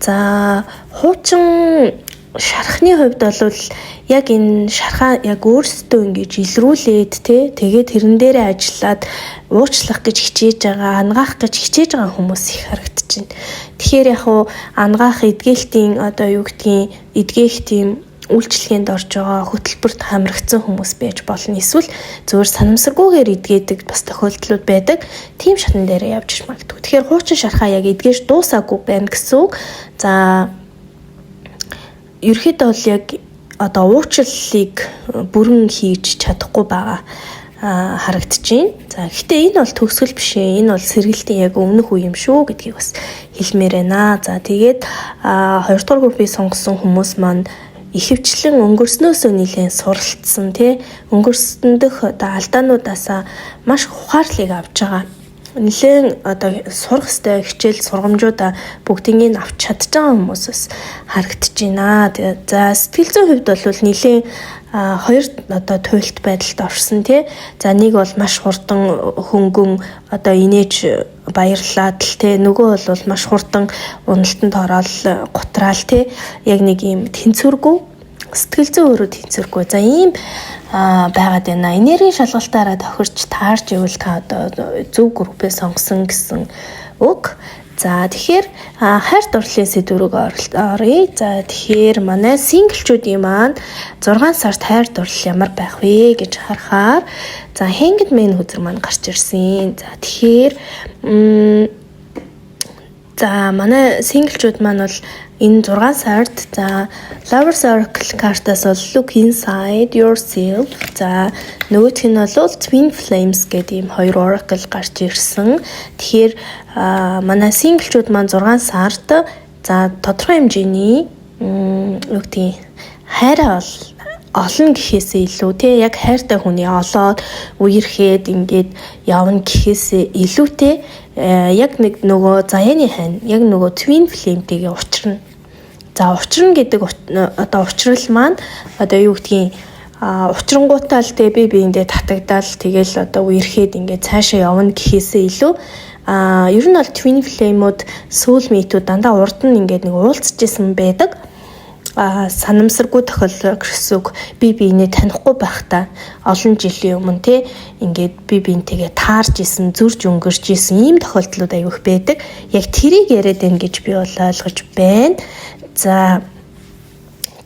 Speaker 1: За хуучин шархны хувьд бол яг энэ шархаа яг өөрсдөө ингэж илрүүлээд тэгээд тэрэн дээрээ ажиллаад уучлах гэж хичээж байгаа, ангаах гэж хичээж байгаа хүмүүс их харагдаж байна. Тэгэхээр яг ангаах эдгээлтийн эдгээх тийм үйлчлэгээнд орж байгаа хөтөлбөрт хамрагдсан хүмүүс байж болно. Эсвэл зөвхөн санамсаргүйгээр эдгээдэг бас тохиолдлууд байдаг. Тийм шатн дээр явж магадгүй. Тэгэхээр хуучин шархаа яг эдгэж дуусаагүй байна гэсэн үг. За ерөөхдөө бол яг уучлалыг бүрэн хийж чадахгүй байгаа харагдаж байна. За гэхдээ энэ бол төгсгөл биш ээ. Энэ бол сэргэлтийн яг өмнөх үе юм шүү гэдгийг бас хэлмээр байна. За тэгээд 2 дугаар группыг сонгосон хүмүүс маань ихэвчлэн өнгөрснөөсөө нэлээд суралцсан өнгөрсөндөх алдаануудаасаа маш ухаарлыг авч байгаа. Нэлээд сурах ёстой хичээл сургамжуудаа бүгдийг нь авч чадж байгаа хүмүүс бас харагдаж байна. За сэтгэл зүйн хувьд бол нэлээд хоёр туйлт байдалд орсон За нэг бол маш хурдан хөнгөн инээж баярлаад нөгөө бол маш хурдан уналтанд ороод гутраал яг нэг юм тэнцвэргүй сэтгэл зүйн өөрөө тэнцвэргүй. За ийм байгаад байна. Энерги шалгалтаараа тохирч таарч ивэл та одоо зөв группээ сонгосон гэсэн үг. За тэгэхээр хайр дурлалын сэдвүүрийг оръё. За тэгэхээр манай синглчүүдийн маань 6 сард хайр дурлал ямар байх вэ гэж харахаар за Hangman хүзэр маань гарч ирсэн. За тэгэхээр за манай синглчүүд маань бол энэ 6 сард за Lover Circle картаас бол Look Inside Yourself. За нөгөөх нь бол Twin Flames гэдэг ийм хоёр oracle гарч ирсэн. Тэгэхээр манай синглчүүд маань 6 сард за тодорхой хэмжээний юу гэдэг хайраа бол олон гэхээсээ илүү те яг хайртай хүний олоод үерхэд ингээд явна гэхээсээ илүүтэй яг нэг нөгөө заяаны хань яг нөгөө Twin Flame-тэйгээ учрна. За учрна гэдэг одоо учрал маань одоо юу гэдгийг учрангуудаа л те би биендээ татагдаал тэгэл одоо үерхэд ингээд цаашаа явна гэхээсээ илүү ер нь бол Twin Flame-ууд soulmate-ууд дандаа урд нь ингээд нэг уулзж исэн байдаг. Санамсаргүй тохиолдол гэсэн үг би биенээ танихгүй байхдаа олон жилийн өмнө те ингээд би биентэйгээ таарж исэн зүрж өнгөрч исэн ийм тохиолдлууд аюух байдаг. Яг тэрийг яриад байна гэж би бол ойлгож байна. За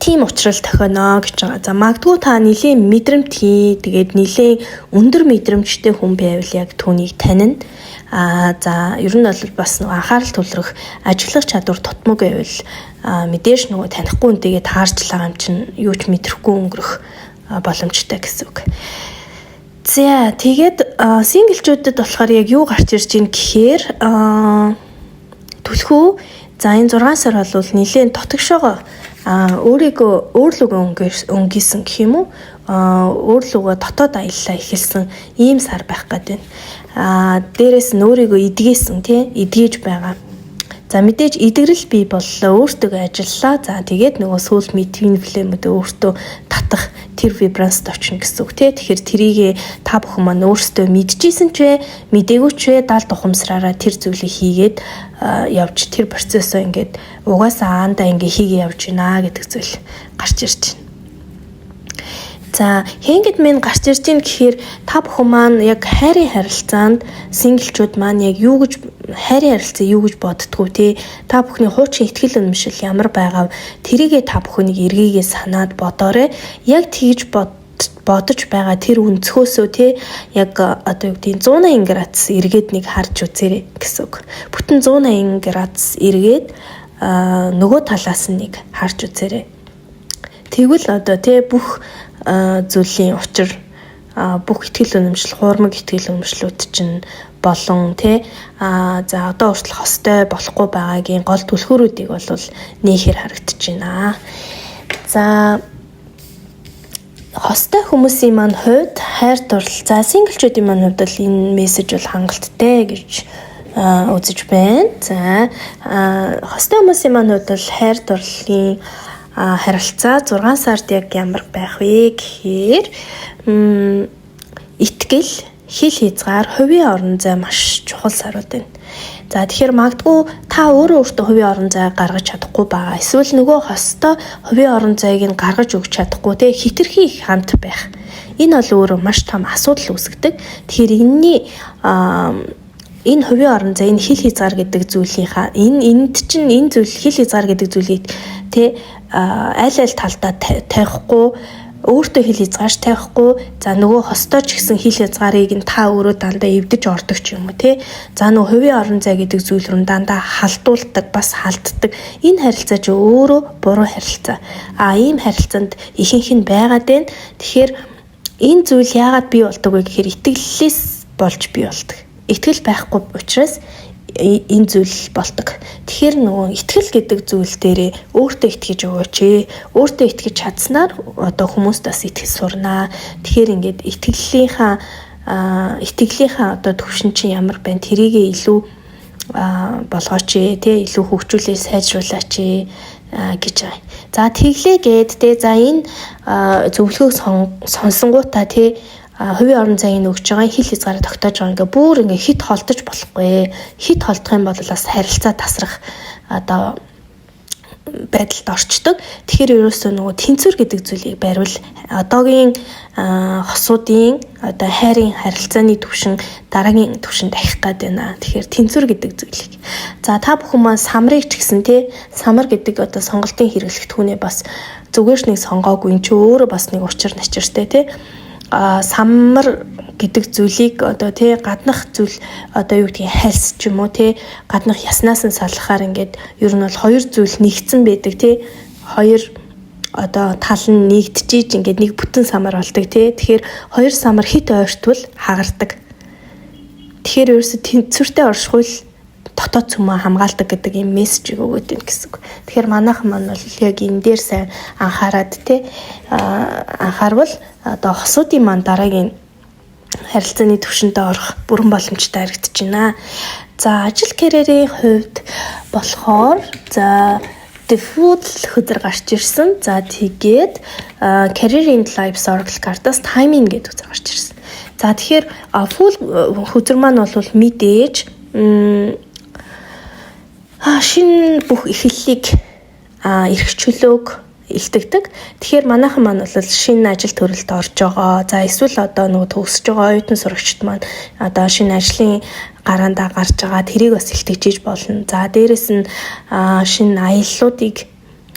Speaker 1: тийм учраас тохионоо гэж байгаа. За магадгүй та нэлийн мэдрэмтгий тэгээд нэлийн өндөр мэдрэмжтэй хүн байвал яг түүнийг танина. За ер нь бол бас нэг анхаарал төвлөрөх ажиллах чадвар тутмаг байвал мэдээж нөгөө танихгүй үнтэйгээ таарчлаа юм чинь юу ч мэдрэхгүй өнгөрөх боломжтой гэсэн үг. За тэгээд синглчүүдэд болохоор яг юу гарч ирж байна гэхээр түлхүү за энэ 6 сар бол нэлийн тотгошоогоо өөрийгөө өөрлөгөө өнгөсөн гэх юм уу өөрлөгөө дотоод аяллаа эхэлсэн ийм сар байх гэдэг байна. Дээрээс нь өөрийгөө эдгээсэн тий эдгэж байгаа. За мэдээж эдгэрэл бий боллоо өөртөө ажиллаа. За тэгээд нөгөө сүүл Twin Flame-д өөртөө татах тэр вибранст очно гэсэн үг тий. Тэгэхээр тэрийг та бүхэн маань өөрсдөө мэдчихсэн ч мдээгүй ч даал тухамсраараа тэр зүйлийг хийгээд явж тэр процессоо ингээд угаасаа аандаа ингээд хийгээ явж байна гэдэг зүйл гарч ирж байна. За Hangman гарч ирж байна гэхээр та бүхэн маань яг хайрын харилцаанд синглчүүд маань яг юу гэж хайрын харилцаа юу гэж боддгоо те та бүхний хуучин ихтгэл үнэмшил ямар байгаа тэрийгээ та бүхнийг эргээгээ санаад бодоорой. Яг тэгж бодож байгаа тэр өнцгөөсөө те яг одоо юу гэдэг 180 градус эргээд нэг харж үзээрэй гэсэн үг. Бүтэн 180 градус эргээд нөгөө талаас нь нэг харж үзээрэй. Тэгвэл одоо те бүх зүйлийн учир бүх ихтгэл үнэмшил хуурмаг ихтгэл үнэмшлүүд чинь болон те за одоо хүртэл хостой болохгүй байгаагийн гол түлхүүрүүдийг бол нээхээр харагдаж байна. За хостой хүмүүсийн маань хувьд хайр дурлал за синглчүүдийн маань хувьд л энэ мессеж бол хангалттай гэж үзэж байна. За хостой хүмүүсийн маань хувьд бол хайр дурлалын харилцаа 6 сард яг ямар байх вэ гэхээр итгэл, хил хязгаар, хувийн орон зай маш чухал сарууд байна. За тэгэхээр магадгүй та өөртөө хувийн орон зай гаргаж чадахгүй байгаа. Эсвэл нөгөө хостой хувийн орон зайг нь гаргаж өгч чадахгүй те хитрхи их хамт байх. Энэ бол өөрөө маш том асуудал үүсгэдэг. Тэгэхээр энэ хувийн орон зай, энэ хил хязгаар гэдэг зүйлийнхаа энд чинь энэ зүйл хил хязгаар гэдэг зүйлийг те аль талдаа тавихгүй өөртөө хил хязгаарч тавихгүй за нөгөө хостой ч гэсэн хил хязгаарыг нь та өөрөө дандаа эвдэж ордог ч юм уу те за нөгөө хувийн орон зай гэдэг зүйл рүү дандаа халдуулдаг бас халддаг энэ харилцаа ч өөрөө буруу харилцаа ийм харилцаанд ихэнх нь байгаад байна. Тэгэхээр энэ зүйл яагаад бий болдог вэ гэхээр итгэлээс болж бий болдог. Итгэл байхгүй учраас энэ зүйл болдог. Тэгэхээр нөгөө итгэл гэдэг зүйл дээрээ өөртөө итгэж өгөөч. Өөртөө итгэж чадсанаар одоо хүмүүст бас итгэж сурнаа. Тэгэхээр ингээд итгэлийнхаа одоо төвшин чинь ямар байна тэрийгээ илүү болгооч тий илүү хөгжүүлээ сайжруулаач гэж байгаа. За тэглээгээд тий за энэ зөвлөгөөг сонсонгуудаа тий хувийн орон зайг өгч байгаа хил хязгаараа тогтоож байгаа ингээ бүр ингээ хит холдож болохгүй. Хит холдох юм бол бас харилцаа тасрах одоо байдалд орчдөг. Тэгэхээр ерөөсөө нөгөө тэнцвэр гэдэг зүйлийг байрвал одоогийн хосуудын одоо хайрын харилцааны түвшин дараагийн түвшинд дахих гээд байна. Тэгэхээр тэнцвэр гэдэг зүйлийг. За та бүхэн маань самрыг ч гэсэн тий самар гэдэг одоо сонголтын хэрэглэгдэхүүнээ бас зүгээрш нэг сонгоогүй ч өөрөө бас нэг учир начиртай тий самар гэдэг зүйлийг одоо тий гаднах зүйл одоо юу гэдгийг хальс ч юм уу тий гаднах яснаас нь салахаар ингээд ер нь бол хоёр зүйл нэгдсэн байдаг тий хоёр одоо тал нь нэгдчихийж ингээд нэг бүтэн самар болдог тий тэгэхээр хоёр самар хит ойртвол хагардаг. Тэгэхээр ерөөсө тэнцвэртэй оршихуйл дотоод цөмөө хамгаалдаг гэдэг юм мессежийг өгөөд байна гэсэн үг. Тэгэхээр манайхан маань бол яг энэ дээр сайн анхаарад тий анхаарвал одоо хосуудын маань дараагийн харилцааны түвшиндээ орох бүрэн боломжтой харагдаж байна. За ажил карьерийн хувьд болохоор за default хөдөр гарч ирсэн. За тэгээд career in life Oracle картаас timing гэдэг үзэр гарч ирсэн. За тэгэхээр full хөдөр маань бол мэдээж шинэ бүх эхлэлийг эрх чөлөөг илтгэдэг. Тэгэхээр манайхан маань бол шинэ ажил төрөлд орж байгаа. За эсвэл одоо нөгөө төгсөж байгаа оюутан сурагчид маань одоо шинэ ажлын гараандаа гарч байгаа. Тэрийг бас илтгэжиж болно. За дээрэс нь шинэ аяллуудыг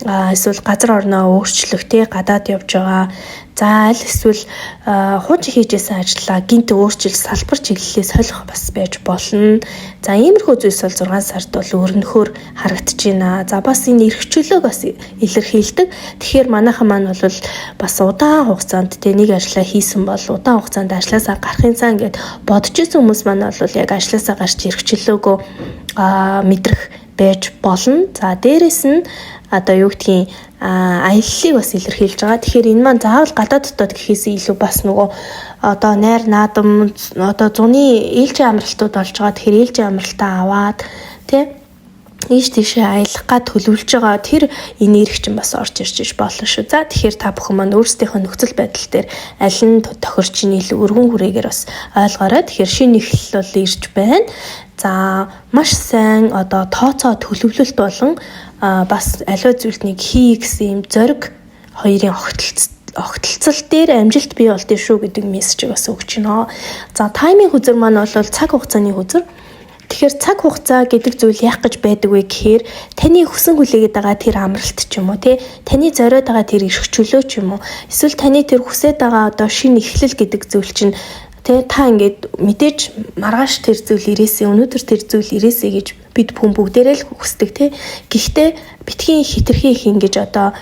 Speaker 1: эсвэл газар орноо өөрчлөх тий гадаад явж байгаа. За аль эсвэл хуучин хийжсэн ажлаа гинт өөрчилж салбар чиглэлээ солих бас байж болно. За иймэрхүү зүйлс бол 6 сард бол өрнөхөөр харагдаж байна. За бас энэ эрх чөлөөг бас илэрхийлдэг. Тэгэхээр манайхан маань бол бас удаан хугацаанд тий нэг ажлаа хийсэн бол удаан хугацаанд ажлаасаа гарахын цаа ингээд бодож исэн хүмүүс маань бол яг ажлаасаа гарч эрх чөлөөгөө мэдрэх байж болно. За дээрэс нь одоо юу гэдгийг аяллыг бас илэрхийлж байгаа. Тэгэхээр энэ маань заавал гадаад дотоод гэхээс илүү бас нөгөө одоо найр наадам одоо зуны ээлжийн амралтууд болж байгаа. Тэгэхээр ээлжийн амралтаа аваад тий ийш тийшээ аялах га төлөвлөж байгаа тэр энэ эрх чинь бас орж ирж болно шүү. За тэгэхээр та бүхэн маань өөрсдийнхөө нөхцөл байдал дээр аль нь тохирч илүү өргөн хүрээгээр бас ойлгоорой. Тэгэхээр шинэ эхлэл бол ирж байна. За маш сайн одоо тооцоо төлөвлөлт болон бас аливаа зүйлд нэг хий гэсэн юм зориг хоёрын огтлцол дээр амжилт бий болдё шүү гэдэг мессежийг бас өгч байна. За тайминг хүзэр маань бол цаг хугацааны хүзэр. Тэгэхээр цаг хугацаа гэдэг зүйл яах гэж байдаг вэ гэхээр таны хүсэн хүлээгээд байгаа тэр амралт ч юм уу тий таны зориод байгаа тэр эрх чөлөө ч юм уу эсвэл таны тэр хүсэж байгаа одоо шинэ эхлэл гэдэг зүйл чинь тэ та ингээд мэдээж маргааш тэр зүйл ирээсээ өнөөдөр тэр зүйл ирээсээ гэж бид бүхэн бүгдээрээ л хүсдэг тий гэхдээ битгий хитрхи их ингэж одоо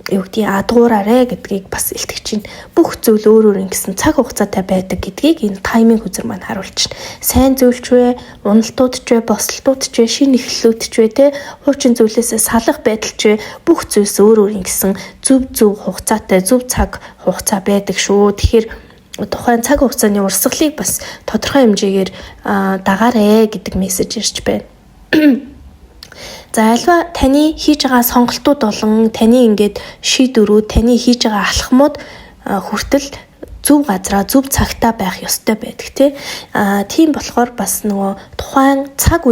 Speaker 1: юу гэдгийг адгуураарэ гэдгийг бас илтгэж чинь бүх зүйл өөр өөр ингэсэн цаг хугацаатай байдаг гэдгийг энэ тайминг үзэр маань харуулж байна. Сайн зүйлч вэ, уналтууд ч вэ, босолтууд ч вэ, шинэ эхлэлүүд ч вэ те хуучин зүйлээсээ салах байдал ч вэ бүх зүйлс өөр өөр ингэсэн зөв хугацаатай зөв цаг хугацаа байдаг шүү. Тэгэхээр тухайн цаг хугацааны урсгалыг бас тодорхой хэмжээгээр дагаарэ гэдэг мессеж ирж байна. За альва таны хийж байгаа сонголтууд болон таны ингээд шийдвэрүүд, таны хийж байгаа алхмууд хүртэл зөв газараа, зөв цагтаа байх ёстой байдаг тийм болохоор бас нөгөө тухайн цаг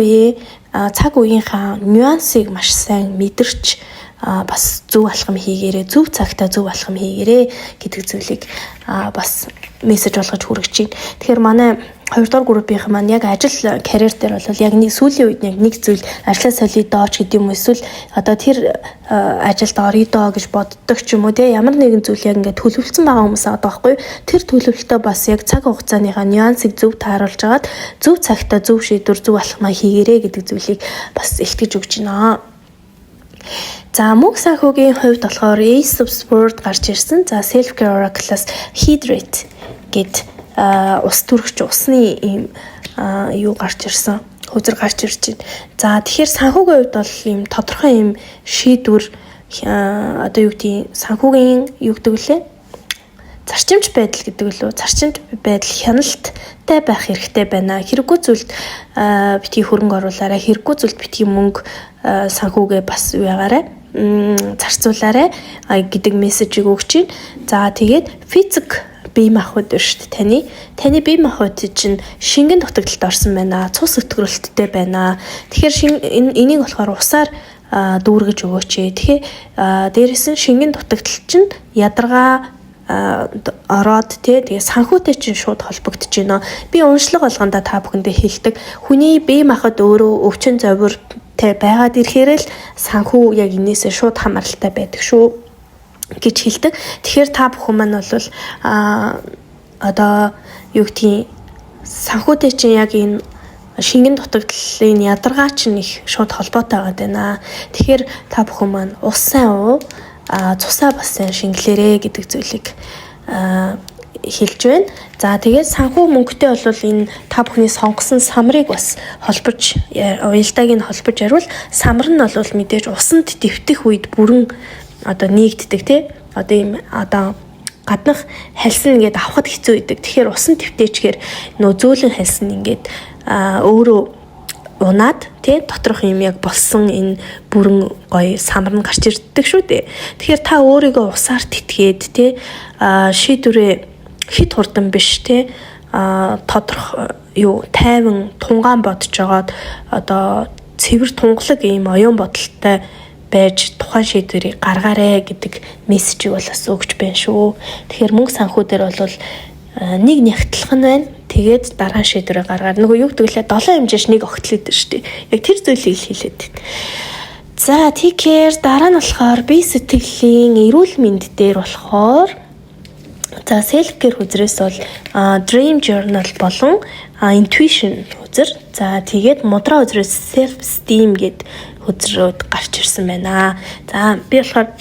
Speaker 1: үеийнхаа нюансыг маш сайн мэдэрч бас зөв алхам хийгээрээ, зөв цагтаа зөв алхам хийгээрээ гэдэг зүйлийг бас мессеж болгож хүргэж байна. Тэгэхээр манай 2 дугаар группийнх маань яг ажил карьер дээр бол яг нэг сүүлийн үед яг нэг зүйл ажлаа солио дооч гэдэг юм эсвэл одоо тэр ажилд орё доо гэж боддог ч юм уу те ямар нэгэн зүйл яг ингээд төлөвлөсөн байгаа хүмүүс байгаа байхгүй тэр төлөвлөлтөө бас яг цаг хугацааныхаа нюансыг зөв тааруулж агаад зөв цагтаа зөв шийдвэр зөв алхмаа хийгээрэй гэдэг зүйлийг бас илтгэж өгч байна. За мөнх санхүүгийн хувьд болохоор Ace of Sport гарч ирсэн. За Self Care Oracle-аас Hydrate гэд ус түргч усны ийм юу гарч ирсэн. Хөзөр гарч ирж байна. За тэгэхээр санхүүгийн хувьд бол ийм тодорхой ийм шийдвэр одоо юу гэдгийг санхүүгийн юу гэдэг лээ? Зарчимч байдал гэдэг лөө. Зарчимч байдал хяналттай байх хэрэгтэй байна. Хэрэггүй зүйлд битгий хөрөнгө оруулаарай. Хэрэггүй зүйлд битгий мөнгө санхүүгээ бас яагаарай. Зарцуулаарай гэдэг мессежийг өгч байна. За тэгээд физик бие махбод шүү дээ таны бие махбод чинь шингэн дутагдлалд орсон байна. Цус өтгөрөлттэй байна. Тэгэхээр энийг болохоор усаар дүүргэж өгөөч. Тэгэхээр дээрээс нь шингэн дутагдал чинь ядаргаа ороод тэгээ санхүүтэй чинь шууд холбогдож байна. Би уншлага болгонда та бүхэндээ хэлдэг. Хүний бие махбод өөрөө өвчин зовиртой байгаад ирэхээр л санхүү яг энээсээ шууд хамааралтай байдаг шүү гэж хэлдэг. Тэгэхээр та бүхэн маань бол одоо юу гэдгийг санхүүтэй чинь яг энэ шингэн дутагдлын ядаргаа чинь их шууд холбоотой байна. Тэгэхээр та бүхэн маань ус сайн уу, цусаа бас сайн шингэлээрэ гэдэг зүйлийг хэлж байна. За тэгээд санхүү мөнгөтэй бол энэ та бүхний сонгосон самрыг бас холбож уялдааг нь холбож ярил. Самар нь бол мэдээж усанд дэвтэх үед бүрэн одоо нэгддэг тий. Одоо ийм одоо гаднах хальсан ингээд авахд хэцүү байдаг. Тэгэхээр усан твтээчгээр нөө зөөлөн хальсан ингээд өөрөө унаад тий доторх юм яг болсон энэ бүрэн гоё самар нь гарч ирдэг шүү дээ. Тэгэхээр та өөрийгөө усаар тэтгээд тий шийдвэрээ хит хурдан биш тий тодорхой юу тайван тунгаан бодож жагаад одоо цэвэр тунгалаг ийм оюун бодолтой байж тухайн шийдвэрийг гаргаарэ гэдэг мессежийг бол бас өгч байна шүү. Тэгэхээр мөнгө санхүү дээр бол нэг нягтлах нь байна. Тэгээд дараа шийдвэрээ гаргаар нөгөө юу гэдэг лээ 7 хэмжээш нэг огтлоод дээ шүү дээ. Яг тэр зүйлийг хэлээд байна. За тэгэхээр дараа нь болохоор бие сэтгэлийн эрүүл мэнд дээр болохоор за self care хүзрээс бол dream journal болон intuition хүзэр. За тэгээд мудраа хүзрээс self esteem гэдэг хүзрүүд гарч ирсэн байна. За би болохоор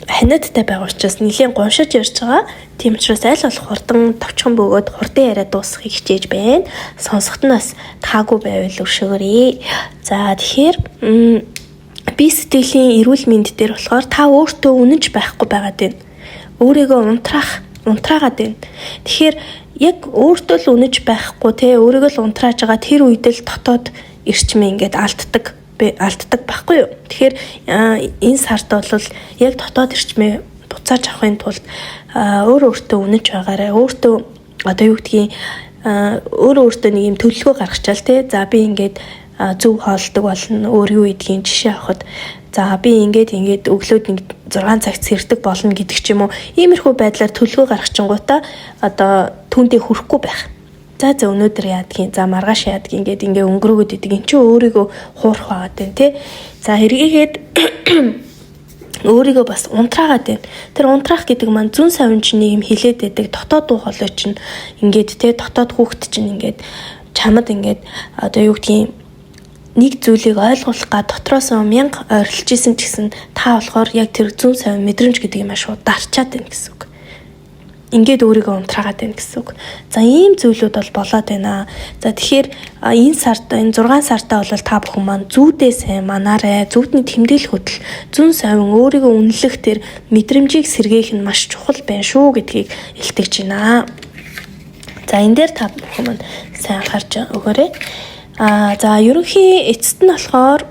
Speaker 1: ханиадтай байгаа учраас нэлийн гоншиж ярьж байгаа. Тийм учраас аль болох хурдан товчхон бөгөөд хурдан яриа дуусгахыг хичээж байна. Сонсоход нь бас таагүй байвал өршөөрэй. За тэгэхээр бие сэтгэлийн эрүүл мэнд дээр болохоор та өөртөө үнэнч байхгүй байгаад байна. Өөрийгөө унтраагаад байна. Тэгэхээр яг өөртөө л үнэнч байхгүй те өөрийгөө л унтрааж байгаа тэр үед л дотоод эрчмээ ингээд алддаг байхгүй юу. Тэгэхээр энэ сард бол яг дотоод эрчмээ буцааж авахын тулд өөртөө үнэнч байгаарай. Өөртөө одоо юу гэдгийг өөртөө нэг юм төлөвлөгөө гаргачаал те. За би ингээд зөв хоолдог болно. Өөр юу гэдгийг жишээ авахад за би ингээд өглөөд нэг 6 цагт сэрдэг болно гэдэг ч юм уу. Иймэрхүү байдлаар төлөвлөгөө гаргачингуудаа одоо түүндээ хүрэхгүй байх. За өнөөдөр яадгийн, за маргааш яадгийн гэдэг ингээ өнгөрөөгд идэг. Эн чинь өөрийгөө хуурах байгаад байна тий. За хэрэгээгээд өөрийгөө бас унтраагаад байна. Тэр унтраах гэдэг маань зүн савин чинь нэг юм хилээд байдаг. Дотоод дуу хоолой чинь ингээд тий дотоод хүүхэд чинь ингээд чамд ингээд одоо юу гэдгийг нэг зүйлийг ойлгуулах га дотроос 1000 ойрлж исэн ч гэсэн та болохоор яг тэр зүн савин мэдрэмж гэдэг юм шууд дарчаад байна гэсэн үг. Ингээд өөрийгөө унтраагаад байна гэсэн үг. За ийм зүйлүүд бол болоод байна. За тэгэхээр энэ сард энэ 6 сартаа бол та бүхэн маань зүүдээ сайн манаарай. Зүүдний тэмдэглэл хөдөл зүн савин өөрийгөө үнэлэх тэр мэдрэмжийг сэргээх нь маш чухал байна шүү гэдгийг илтгэж байна. За энэ дээр та бүхэн маань сайн анхаарч өгөөрэй. За ерөнхий эцэст нь болохоор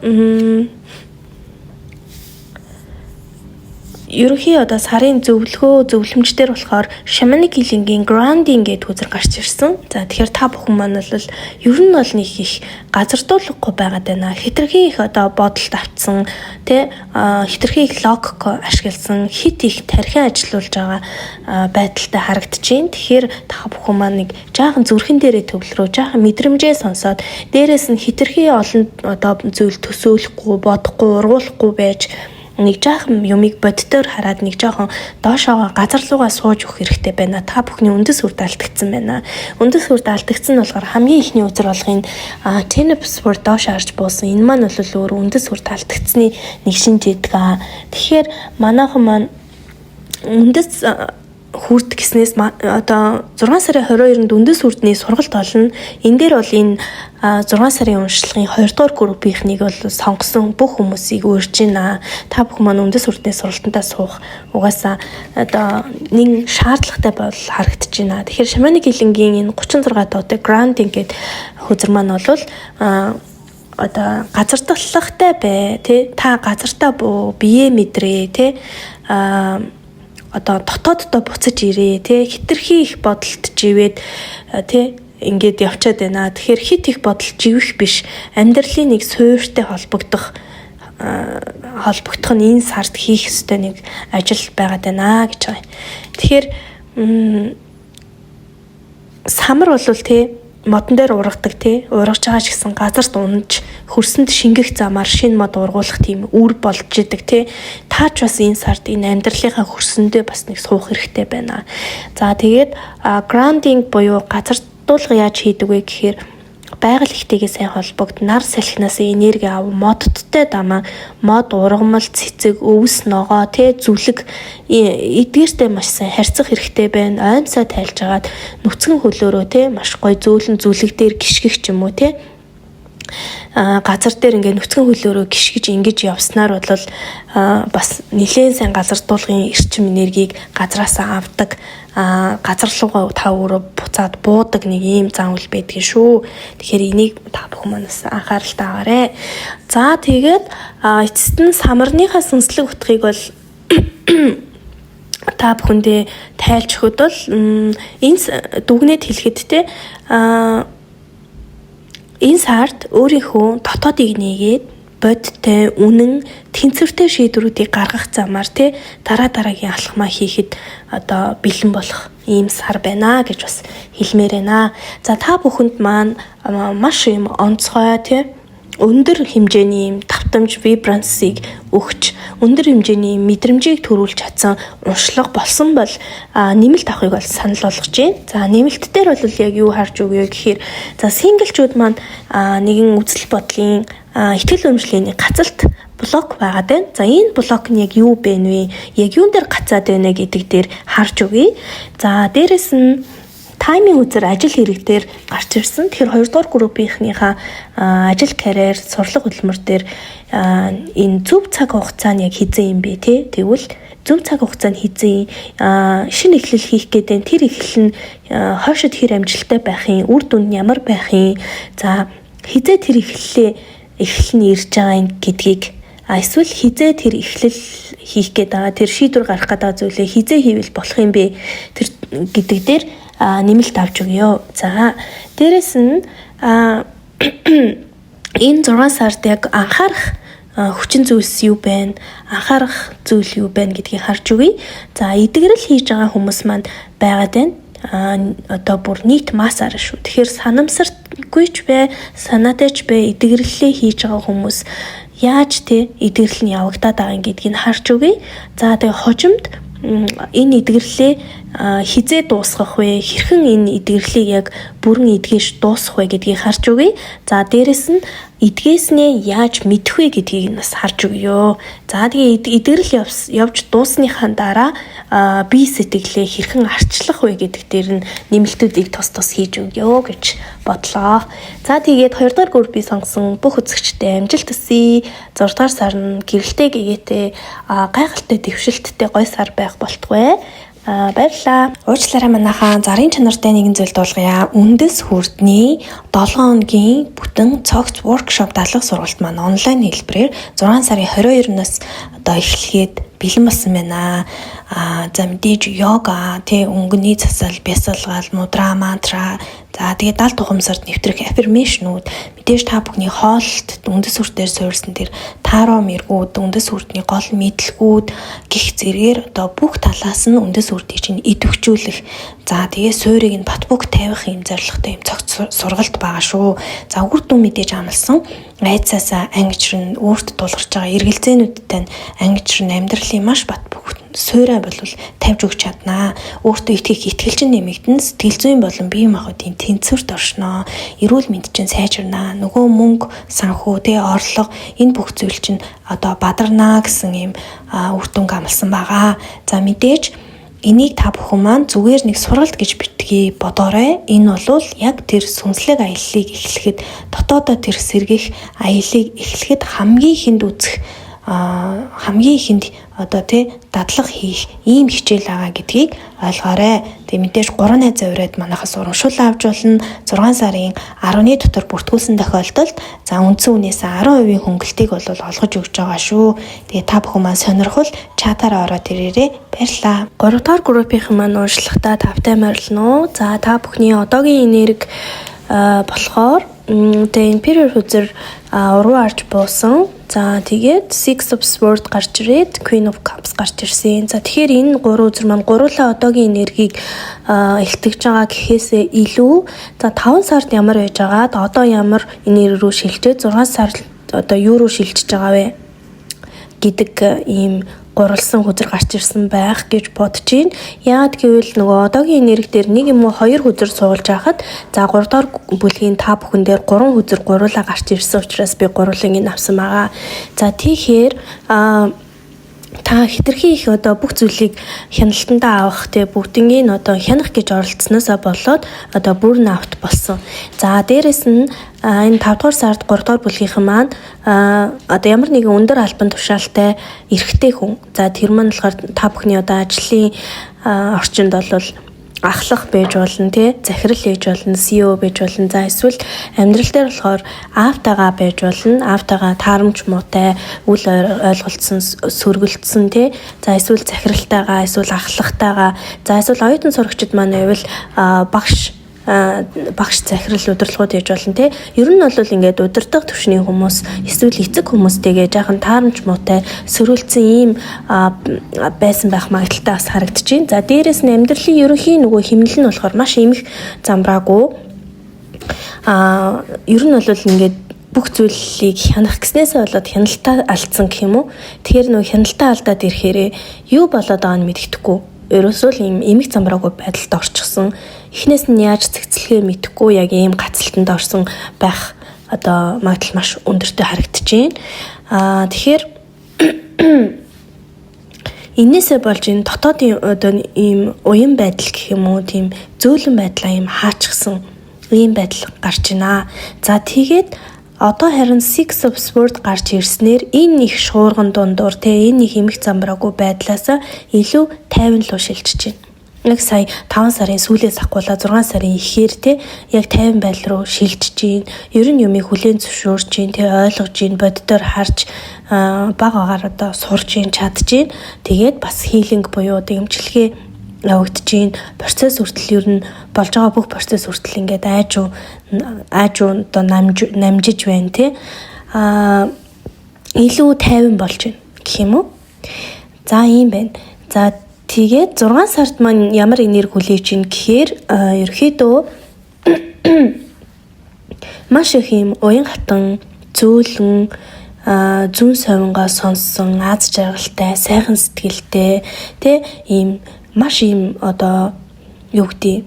Speaker 1: ерөнхий одоо сарын зөвлөмждөр болохоор shamanic healing-ийн grounding гэдэг үзэр гарч ирсэн. За тэгэхээр та бүхэн маань бол ер нь бол нэг их газардуулахгүй байгаад байна. Хитрхи их одоо бодолд автсан тий хитрхи их логик ашигласан хит их тархин ажиллуулж байгаа байдалтай харагдчихээн. Тэгэхээр та бүхэн маань нэг жаахан зүрхэн дээрээ төвлөрөө жаахан мэдрэмжээ сонсоод дээрээс нь хитрхи олон одоо зүйл төсөөлөхгүй бодохгүй ургуулахгүй байж нэг жаахан юмыг боддоор хараад нэг жоохон доошоогоо газар руугаа сууж өгөх хэрэгтэй байна. Та бүхний үндэс үрд алдагдсан байна. Үндэс үрд алдагдсан нь болохоор хамгийн ихний үзэр болгын TENPS бүр доош харж буусан. Энэ маань бол өөр үндэс үрд алдагдсны нэг шинж идэг. Тэгэхээр манайхан маань үндэс хүрт гэснээс одоо 6 сарын 22-нд үндэс үрдний сургалт болно. Энэ дээр бол энэ 6 сарын уншлагын 2 дугаар группийнхнийг бол сонгосон бүх хүмүүсийг урьж байна. Та бүхэн маань үндэс үрдний сургалтандаа суух угаасаа одоо нэг шаардлагатай бол харагдаж байна. Тэгэхээр shamanic healing-ийн энэ 36 дуутай grounding гэдэг хөзөр маань бол одоо газардлагтай бай тий та газартаа бие мэдрээ тий одоо дотооддоо буцаж ирээ тий хитрхи их бодолд живээд тий ингээд явчаад байна. Тэгэхээр хит их бодол живэх биш амьдралын нэг суурьтай холбогдох холбогдох нь энэ сард хийх ёстой нэг ажил байгаад байна гэж байгаа. Тэгэхээр самар бол модон дээр ургадаг ургаж байгаа ч гэсэн газарт унаж хөрсөнд шингэх замаар шинэ мод ургуулах тийм үр болж идэг таач бас энэ сард энэ амьдралынхаа хөрсөндөө бас нэг суух хэрэгтэй байна. За тэгээд grounding буюу газардуулга яаж хийдэг вэ гэхээр байгаль ихтэйгээ сайн холбогд нар салхинаас энерги ав модтой дамаа мод ургамал цэцэг өвс ногоо зүлэг эдгээртэй маш сайн харьцах хэрэгтэй байна. Ойнсоо тайлж агаад нүцгэн хөлөөрөө маш гоё зөөлөн зүлэг дээр гიშгэх ч юм уу газар дээр ингээ нүцгэн хөлөөрөө гიშгэж ингэж явснаар бол бас нэлээд сайн газардуулгын эрчим энергийг газараасаа авдаг газар руугаа та өөрөө буцаад буудаг нэг ийм зам үйл байдгийн шүү. Тэгэхээр энийг та бүхэн манаас анхааралтай аваарэ. За тэгээд эцэст нь самарныхаа сүнслэг утгыг бол та бүхэндээ тайлж өгөхөд бол энэ дүгнээд хэлэхэд энэ сард өөрийнхөө дотоодыг нээгээд бодтой үнэн тэнцвэртэй шийдвэрүүдийг гаргах замаар дараагийн алхмаа хийхэд одоо бэлэн болох ийм сар байна гэж бас хэлмээр байна. За та бүхэнд маань маш юм онцгой өндөр хэмжээний давтамж вибрансыг өгч өндөр хэмжээний мэдрэмжийг төрүүлж чадсан уншлага болсон бол нэмэлт авахыг бол санал болгож байна. За нэмэлт дээр бол яг юу харж өгье гэхээр за синглчүүд маань нэгэн үзэл бодлын итгэл үнэмшлийн гацалт блок байгаад байна. За энэ блок нь яг юу бэ вэ? Яг юун дээр гацаад байна гэдэг дээр харж өгье. За дээрэс нь тайминг үзэр ажил хэрэг дээр гарч ирсэн. Тэгэхээр 2 дугаар группийнхнийхаа ажил карьер, сурлага хөдөлмөр дээр энэ зөв цаг хугацааны яг хизээ юм бэ тэгвэл зөв цаг хугацаанд хизээ шинэ эхлэл хийх гэдэг тэр эхлэл нь хойшид хэр амжилттай байхын, үр дүнд нь ямар байхын, за хизээ тэр эхлэл нь ирж байгаа гэдгийг эсвэл хизээ тэр эхлэл хийх гэдэг тэр шийдвэр гаргах гэдэг зүйлээ хизээ хийвэл болох юм бэ тэр гэдэг дээр нэмэлт авч өгье. За дээрэс нь энэ 6 сард яг анхаарах хүчин зүйлс юу байна? Анхаарах зүйл юу байна гэдгийг харж өгье. За эдгэрэл хийж байгаа хүмүүс маань байгаад байна. Одоо бүр нийт массаар шүү. Тэгэхээр санамсаргүй ч бай, санаатай ч бай эдгэрлэлээ хийж байгаа хүмүүс яаж эдгэрэл нь явагдаад байгаа гэдгийг харж өгье. За тэгээ хожимд энэ эдгэрлэлээ хизээ дуусгах вэ? Хэрхэн энэ эдгэрлэлийг яг бүрэн эдгэж дуусгах вэ гэдгийг харж өгье. За дээрэс нь эдгээснээ яаж мэдэх вэ гэдгийг нас харж өгье. За тэгээ эдгэрэл явж дуусныхаа дараа бие сэтгэлээ хэрхэн арчлах вэ гэдэг дээр нь нэмэлтүүдийг тус хийж өгье гэж бодлоо. За тэгээд 2 дугаар группийг сонгосон бүх үзэгчдээ амжилт хүсье. 6 дугаар сар нь гэрэлтэй гэгээтэй гайхалтай дэвшилттэй гой сар байх болтугай. Баярлалаа. Уучлаарай манайхаа зарын чанартай нэгэн зүйл дуулгая. Үндэс хүрдний 7 хоногийн бүтэн цогц workshop дадлага сургалт маань онлайн хэлбэрээр 6 сарын 22-наас одоо эхлэхэд бэлэн болсон байна. За мэдээж йога, өнгөний засал, бясалгал, мудра, мантра, за тэгээд 70 тухамсарт нэвтрэх аффирмашнууд, мэдээж та бүхний хоолт, үндэс хүртээр суурьсан тэр таро мэргүүд, үндэс хүртний гол мэдлгүүд гих зэргээр одоо бүх талаас нь үндэс хүртийг чинь идэвхжүүлэх. За тэгээд суурийг нь батбуг тавих юм зорилготой юм цогц сургалт байгаа шүү. За үр дүн мэдээж амлсан айцаасаа ангижрын өөрт тулгарч байгаа эргэлзээнүүдтэй ангижрын амьдралын маш батбуг суурай бол тавьж өгч чаднаа. Өөртөө итгэлчин нэмэгдэн сэтгэл зүйн болон бие махбодын тэнцвэрт оршноо. Эрүүл мэнд чинь сайжирнаа. Нөгөө мөнгө, санхүү, орлого энэ бүх зүйл чинь одоо бадарнаа гэсэн юм үр дүн амлсан байгаа. За мэдээж энийг та бүхэн маань зүгээр нэг сургалт гэж битгий бодоорой. Энэ бол яг тэр сүнслэг аяллыг эхлэхэд дотоодоо тэр сэргийх аяллыг эхлэхэд хамгийн ихэнд үзэх хамгийн ихэнд одоо дадлага хийх ийм хичээл байгаа гэдгийг ойлгоорой. Тэгээ мэдээж 3 найзаа ураад манайхаас урамшуул авч болно. 6 сарын 10-ны дотор бүртгүүлсэн тохиолдолд за үндсэн үнээс 10% хөнгөлтийг бол олгож өгч байгаа шүү. Тэгээ та бүхэн маань сонирхол чатаараа ороод ирээрэй. Баярлалаа. 3 дахь группийн маань уншлагатаа тавтай морилно. За та бүхний одоогийн энерги болохоор энэ период үзэр уруу арж буусан. За тэгээд Six of Swords гарч ирээд Queen of Cups гарч ирсэн. За тэгэхээр энэ 3 үзэр маань гурлаа одоогийн энергийг илтгэж байгаа гэхээсээ илүү за 5 сард ямар байж байгаад одоо ямар энерги рүү шилжээд 6 сард одоо юу руу шилжиж байгаа вэ гэдэг ийм гурвалсан хүзэр гарч ирсэн байх гэж бодож байна. Яагаад гэвэл нөгөө одоогийн энерги дээр нэг юм уу 2 хүзэр суулж байхад за 3 дахь бүлгийн та бүхэн дээр 3 хүзэр гурлаа гарч ирсэн учраас би гурвалыг авсан байгаа. За тэгэхээр та хитрхи их одоо бүх зүйлийг хяналтандаа авах те бүгднийг одоо хянах гэж оролцсноосоо болоод одоо burn out болсон. За дээрэс нь энэ 5 дугаар сард 3 дугаар бүлгийнхэн маань одоо ямар нэгэн өндөр албан тушаалтай эрэгтэй хүн. За тэр маань болохоор та бүхний одоо ажлын орчинд бол ахлах байж болно тий захирал хийж болно CEO байж болно за эсвэл амьдрал дээр болохоор аавтайгаа байж болно аавтайгаа таарамж муутай үл ойлголцсон сөргөлдсөн тий за эсвэл захиралтайгаа эсвэл ахлахтайгаа за эсвэл оюутан сурагчид маань байвал багш захирал удирдлагууд хийж болно те. Ер нь бол ингээд удирдах төвшний хүмүүс эсвэл эцэг хүмүүстэйгээ жаахан таарамж муутай сөрүүлсэн ийм байсан байх магадaltaй бас харагдаж байна. За дээрэс нь амьдралын ерөнхий нөгөө хэмнэл нь болохоор маш эмх замбраагүй. Ер нь бол ингээд бүх зүйлийг хянах гэснээсээ болоод хяналтаа алдсан гэх юм уу. Тэгэхээр нөгөө хяналтаа алдаад ирэхээр юу болоод байгааг нь мэддэхгүй. Ерөөсөө л ийм эмх замбраагүй байдалд орчихсон. Эхнээс нь яаж цэгцлэгээ мэдэхгүй яг ийм гацалтанд орсон байх одоо магадлал маш өндөртэй харагдаж байна. Тэгэхээр энээсээ болж энэ дотоодын одоо ийм уян байдал гэх юм уу тийм зөөлөн байдлаа ийм хаачихсан ийм байдал гарч байна. За тэгээд одоо харин Six of Swords гарч ирснээр энэ их шуурган дундуур энэ их эмх замбраагүй байдлаасаа илүү тайван руу шилжиж байна. Яг сая 5 сарын сүүлээс ахгуулаа 6 сарын ихээр яг тайван байдал руу шилжиж байна. Ер нь юмыг хүлээн зөвшөөрж байна, ойлгож байна, боддоор харж баг агаар одоо сурж байна, чадж байна. Тэгээд бас хилинг буюу дэмжлэгээ явагдаж байна. Процесс хүртэл ер нь болж байгаа бүх процесс хүртэл ингээд айж одоо намжиж байна тий. Илүү тайван болж байна гэх юм уу? За ийм байна. За тэгээд 6 сард маань ямар энерги хүлээж ийн гэхээр ерөөхдөө маш их юм уян хатан зөөлөн зүүн совингоо сонссон аз жаргалтай сайхан сэтгэлтэй тэ ийм маш ийм одоо юу гэдэг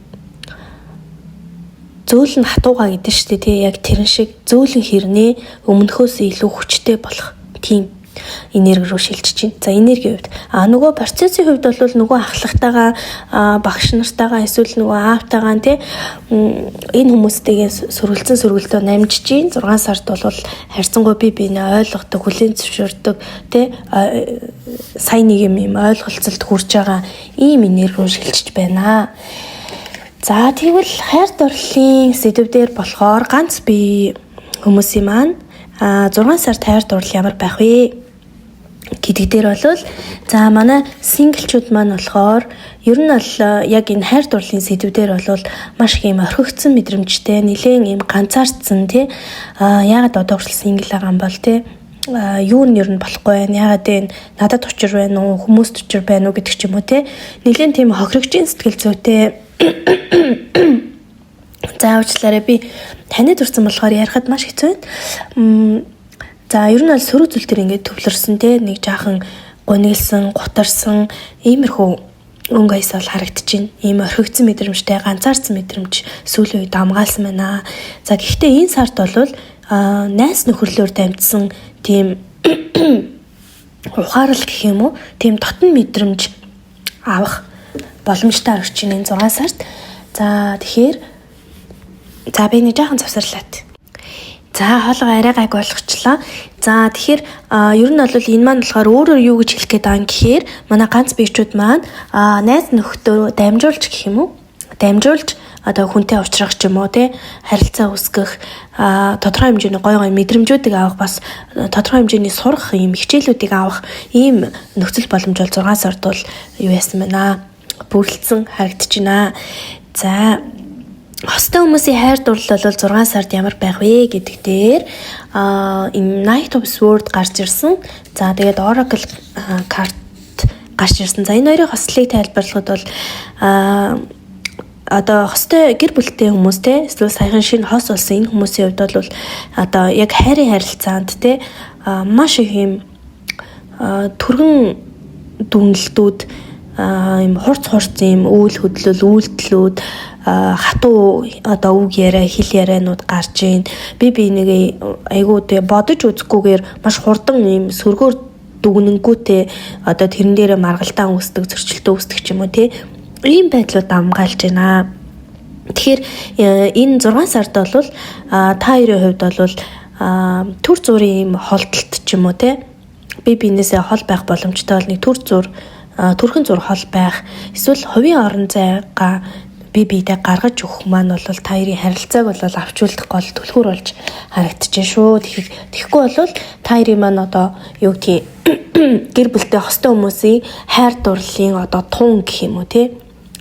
Speaker 1: зөөлөн хатуугаа гэдэг шүү дээ тий яг тэрэн шиг зөөлөн хэрнээ өмнөхөөс илүү хүчтэй болох тийм энерги рүү шилжиж байна. За энергийн хувьд нөгөө процессын хувьд бол нөгөө ахлагтайгаа багш нартайгаа эсвэл нөгөө аавтайгаа тий энэ хүмүүстэйгээ сөргөлтөө намжиж 6 сард бол харьцангуй бинээ ойлгодог, хүлээн зөвшөөрдөг тий сайн нэг юм ойлголцолд хүрч байгаа ийм энерги рүү шилжиж байна. За тэгвэл хайр дурлалын сэдвээр болохоор ганц би хүмүүсийн маань 6 сард хайр дурлал ямар байх вэ гэдэг дээр бол за манай синглчүүд маань болохоор ер нь бол яг энэ хайр дурлалын сэдвээр бол маш их юм орхигдсон мэдрэмжтэй нэлээд юм ганцаардсан тий яагаад одоо хүртэл сингл байгаа юм бол тий юу нь ер нь болохгүй байна яагаад энэ надад учир байна уу хүмүүст учир байна уу гэдэг ч юм уу тий нэлээд тийм хохирогчийн сэтгэл зүйтэй за уучлаарай би танид урсан болохоор ярихад маш хэцүү байна. За ер нь бол сөрөг зүйл төр ингээд төвлөрсөн те нэг жаахан гунилсан, гутарсан иймэрхүү өнгө аяс бол харагдаж байна. Ийм орхигдсон мэдрэмжтэй, ганцаарсан мэдрэмж сүүлийн үед амгаалсан байна. За гэхдээ энэ сард бол найс нөхөрлөөр дамжсан тийм ухаарал гэх юм уу? Тийм дотн мэдрэмж авах боломжтой орчин энэ 6 сард. За тэгэхээр за би нэг жаахан завсарлаад. За хоолой арай гайг болгочлаа. За тэгэхээр ер нь бол энэ маань болохоор өөрөөр юу гэж хэлэх гээд байгаа юм гэхээр манай ганц биечүүд маань найз нөхдөд дамжуулж гэх юм уу? Дамжуулж одоо хүнтэй уулзрах ч юм уу те харилцаа үүсгэх тодорхой хэмжээний гой мэдрэмжүүдийг авах бас тодорхой хэмжээний сурах юм хичээлүүдийг авах ийм нөхцөл боломж бол 6 сард бол юу яасан байна? Бүрэлдсэн харагдаж байна. За Хостой хүмүүсийн хайр дурлал бол 6 сард ямар байх вэ гэдэг дээр энэ Knight of Swords гарч ирсэн. За тэгээд Oracle карт гарч ирсэн. За энэ хоёрын хослыг тайлбарлахад бол одоо хостой гэр бүлтэй хүмүүс те эсвэл саяхан шинэ хос болсон энэ хүмүүсийн хувьд бол одоо яг хайрын харилцаанд те маш их юм түргэн дүнэлтүүд юм хурц юм үйл хөдлөл үйлдэлүүд хатуу одоо үг яриа хэл ярианууд гарч ийн би нэг айгуу тэ бодож үзэхгүйгээр маш хурдан юм сөргөөр дүгнэнгүүтээ одоо тэрэн дээрээ маргалдаан үүсдэг зөрчилтөө үүсдэг ч юм уу тий ийм байдлууд амгаалж байна. Тэгэхээр энэ 6 сард бол та хоёрын хувьд бол төр зургийн юм холдолт ч юм уу тий би бинээсээ хол байх боломжтой бол нэг төрхөн зур хол байх эсвэл хувийн орон зайгаа биедээ гаргаж өгөх маань бол та хоёрын харилцааг бол авч үлдэх гол түлхүүр болж харагдчихжээ шүү. Тэгэхгүй бол та хоёрын маань одоо юу гэдгийг гэр бүлтэй хостой хүмүүсийн хайр дурлалын одоо тун гэх юм уу тий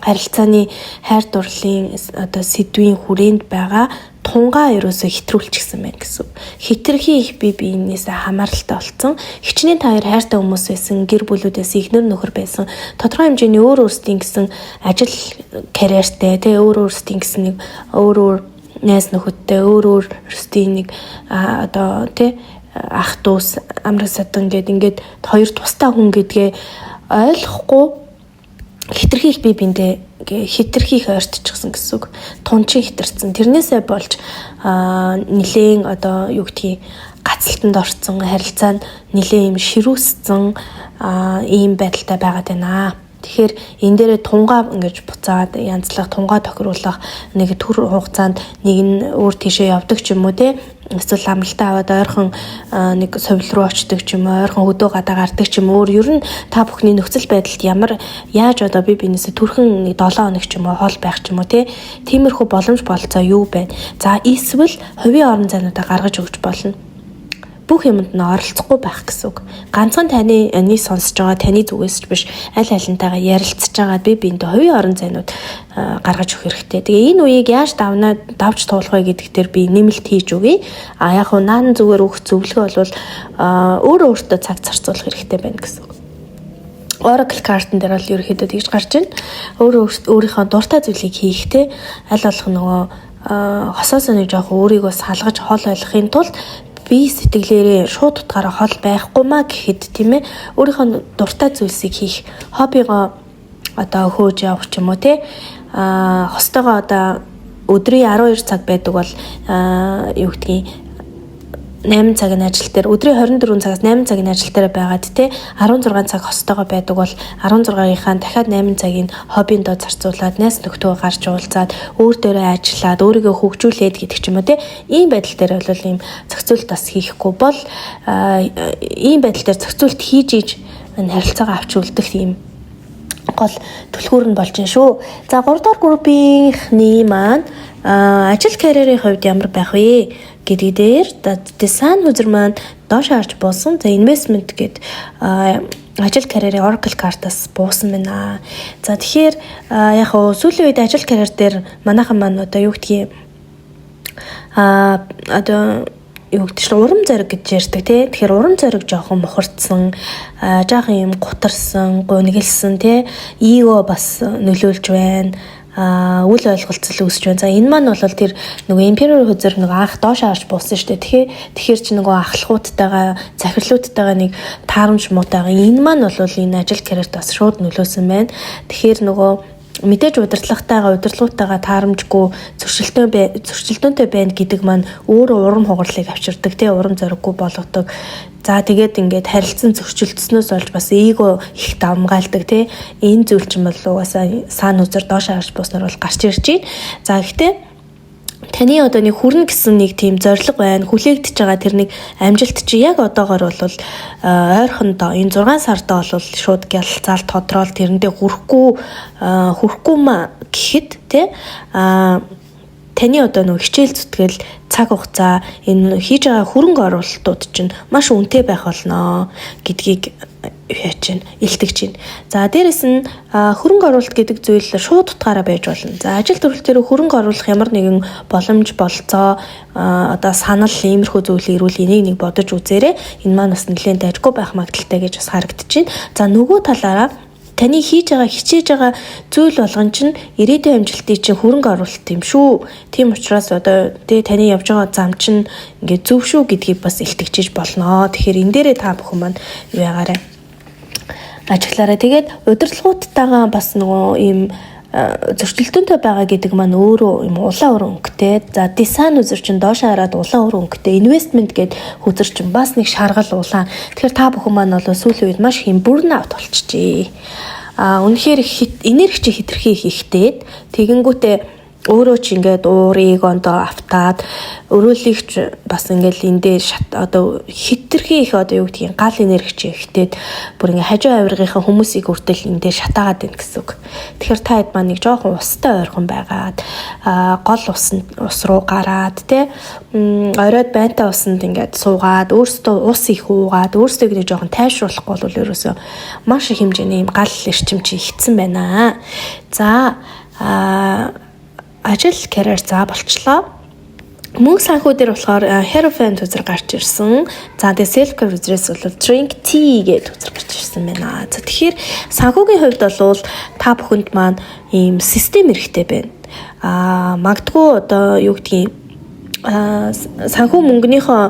Speaker 1: харилцааны хайр дурлалын одоо сэдвийн хүрээнд байгаа тунгаа ерөөсө хэтрүүлчихсэн байна гэсэн. Хитрхи их биенээс хамааралтай болсон. Хичнээн та хоёр хайртай хүмүүс байсан, гэр бүлүүдээс ихнэр нөхөр байсан. Тодорхой хэмжээний өөр өөрсдийн гэсэн ажил карьертэй, тэ өөр өөрсдийн гэсэн нэг өөр найз нөхөдтэй, өөр өөрсдийн нэг одоо тэ ах дүүс, амраг садан ингээд хоёр тустай хүн гэдгээ ойлгохгүй хитрхи их биендээ хитрхи их ойртчихсан гэсэн үг. Тунчин хитэрсэн. Тэрнээсээ болж нилээн одоо юу гэдгийг гацалтанд орсон харилцаа нь нилээн юм ширүүссэн ийм байдалтай байгаад байна. Тэгэхээр энэ дээрээ тунгаа ингэж буцаад янзлах тунгаа тохируулах нэг төр хугацаанд нэг нь өөр тийшээ явдаг ч юм уу те эсвэл амралтаа аваад ойрхон нэг совил руу очдог ч юм уу ойрхон хөдөө гадаа гардаг ч юм уу ер нь та бүхний нөхцөл байдалд ямар яаж одоо бинээсээ түрхэн нэг 7 хоног ч юм уу хол байх ч юм уу те тиймэрхүү боломж болцоо юу байна. За эсвэл хувийн орон зайнуудаа гаргаж өгч болно. Бүх юмд нь оролцохгүй байх гэсэн үг. Ганцхан таны сонсож байгаа таны зүгээс ч биш аль алинтайгаа ярилцж байгаа биендээ хувийн орон зайнууд гаргаж өгөх хэрэгтэй. Тэгээ энэ үеийг яаж давж туулах вэ гэдэг дээр би нэмэлт хийж өгье. Яг хуу наан зүгээр өгөх зөвлөгөө бол өөрөө цаг зарцуулах хэрэгтэй байна гэсэн үг. Oracle картн дээр бол ерөөхдөө тэгж гарч байна. Өөрийнхөө дуртай зүйлийг хийх те аль болох нөгөө хосоос нэг жоох өөрийгөө салгаж хол ойлгохын тулд би сэтгэлээрээ шууд утгаараа хол байхгүй маа гэхэд тийм ээ өөрийнхөө дуртай зүйлсийг хийх хоббигоо одоо хөөж явах ч юм уу те хостойгоо одоо өдрийн 12 цаг байдаг бол юу гэдгийг 8 цагийн ажил дээр өдрийн 24 цагаас 8 цагийн ажил дээр байгаад те 16 цаг хостойгоо байдаг бол 16-ийнхаа дахиад 8 цагийн хоббиндоо зарцуулаад найз нөхдөд гарч уулзаад өөр дээрээ ажиллаад өөрийгөө хөгжүүлээд гэдэг ч юм уу те ийм байдал дээр бол ийм зохицуулт бас хийхгүй бол ийм байдал дээр зохицуулт хийж энэ харилцаагаа авч үлдэх ийм гол түлхүүр нь болж байна шүү. За 3 дугаар группийнхний маань ажил карьерийн хувьд ямар байх вэ гэдэг дээр design хүзэр маань доош харж буусан. За investment гэд ажил карьерийн Oracle картаас буусан байна. За тэгэхээр яг сүүлийн үед ажил карьер дээр манайхан маань одоо юу гэдгийг одоо юу гэдэг чинь урам зориг гэж ярьдаг тий. Тэгэхээр урам зориг жоохон мухардсан, жоохон юм гутарсан, гунигэлсэн тий. Эго бас нөлөөлж байна. Үл ойлголцол үүсэж байна. За энэ маань бол тэр нөгөө империор хүзэр нөгөө анх доош харж буусан шүү дээ. Тэгэхээр чи нөгөө ахлахуудтайгаа, захирлуудтайгаа нэг таарамж муутайгаа энэ маань бол энэ ажил карьерт бас шууд нөлөөсөн байна. Тэгэхээр нөгөө мэдээж удирдлагатайгаа таарамжгүй зөрчилдөөнтэй байна гэдэг маань өөрөө урам хугарлыг авчирдаг тий урам зориггүй болгодог. За тэгээд ингээд харилцан зөрчилдснөөс олж бас эго их давмгаалдаг тий энэ зүйл чинь бол угаасаа саан үзэр доош харж бууснаар бол гарч ирж байна. За гэхдээ таны одоо нэг хүрнэ гэсэн нэг тийм зориг байна. Хүлээгдэж байгаа тэр нэг амжилт чи яг одоогоор бол ойрхондоо энэ 6 сартаа бол шууд гялцаал тодорхойл тэрэндээ хүрэхгүй маа гэхэд тий таны одоо нөгөө хичээл зүтгэл цаг хугацаа энэ хийж байгаа хөрөнгө оруулалтууд чинь маш үнэтэй байх болно гэдгийг яаж чинь илтгэж байна. За дээрэс нь хөрөнгө оруулалт гэдэг зүйл шууд утгаараа байж болно. За ажил төрөлтөөр хөрөнгө оруулах ямар нэгэн боломж болцоо одоо санал иймэрхүү зүйлийг ирүүл энийг нэг бодож үзээрэй. Энэ маань бас нэлээд дайггүй байх магадaltaй гэж бас харагдаж байна. За нөгөө талаараа таны хийж байгаа хичээж байгаа зүйл болгон чинь ирээдүйн амжилтыг чинь хөрөнгө оруулалт юм шүү. Тийм учраас одоо таны явж байгаа зам чинь ингээд зөв шүү гэдгийг бас илтгэж болно. Тэгэхээр энэ дээрээ та бүхэн маань юу ягаарай ажиглаарай. Тэгээд удирдлагуудтайгаа бас нөгөө ийм зөрчилдөөнтэй байгаа гэдэг маань өөрөө юм улаан өр өнгөтэй. За дизайн үзэр чинь доош хараад улаан өр өнгөтэй. Инвестмент гэд үзэр чинь бас нэг шаргал улаан. Тэгэхээр та бүхэн маань бол сүүлийн үед маш их бурнаут болчихжээ. Үнэхээр энерги чи хэтэрхий хийхтэй. Тэгэнгүүтээ өөрөө ч ингээд уурыг ондоо автаад өрөөлөгч бас ингээд эндээ одоо хэтэрхий их одоо юу гэдгийг гал энерги чи ихтэй бүр ингээд хажуу авиргынхаа хүмүүсийг хүртэл эндээ шатаагаад байна гэсэн үг. Тэгэхээр та хэд маань нэг жоохон устай ойрхон байгаад гол ус руу гараад те оройд байнтай усанд ингээд суугаад өөрсдөө ус их уугаад өөрсдөө нэг жоохон тайвшруулахгүй бол ерөөсөө маш их хэмжээний юм гал эрчим чи ихсэн байна. За ажил карьер за болчлоо. Мөнгө санхүү дээр болохоор Hierophant үзэр гарч ирсэн. За тэгээ self care үзрээс бол drink tea гэдэг үзэр гарч ирсэн байна. За тэгэхээр санхүүгийн хувьд бол та бүхэнд маань ийм систем хэрэгтэй байна. Магадгүй одоо юу гэдгийг санхүү мөнгөнийхөө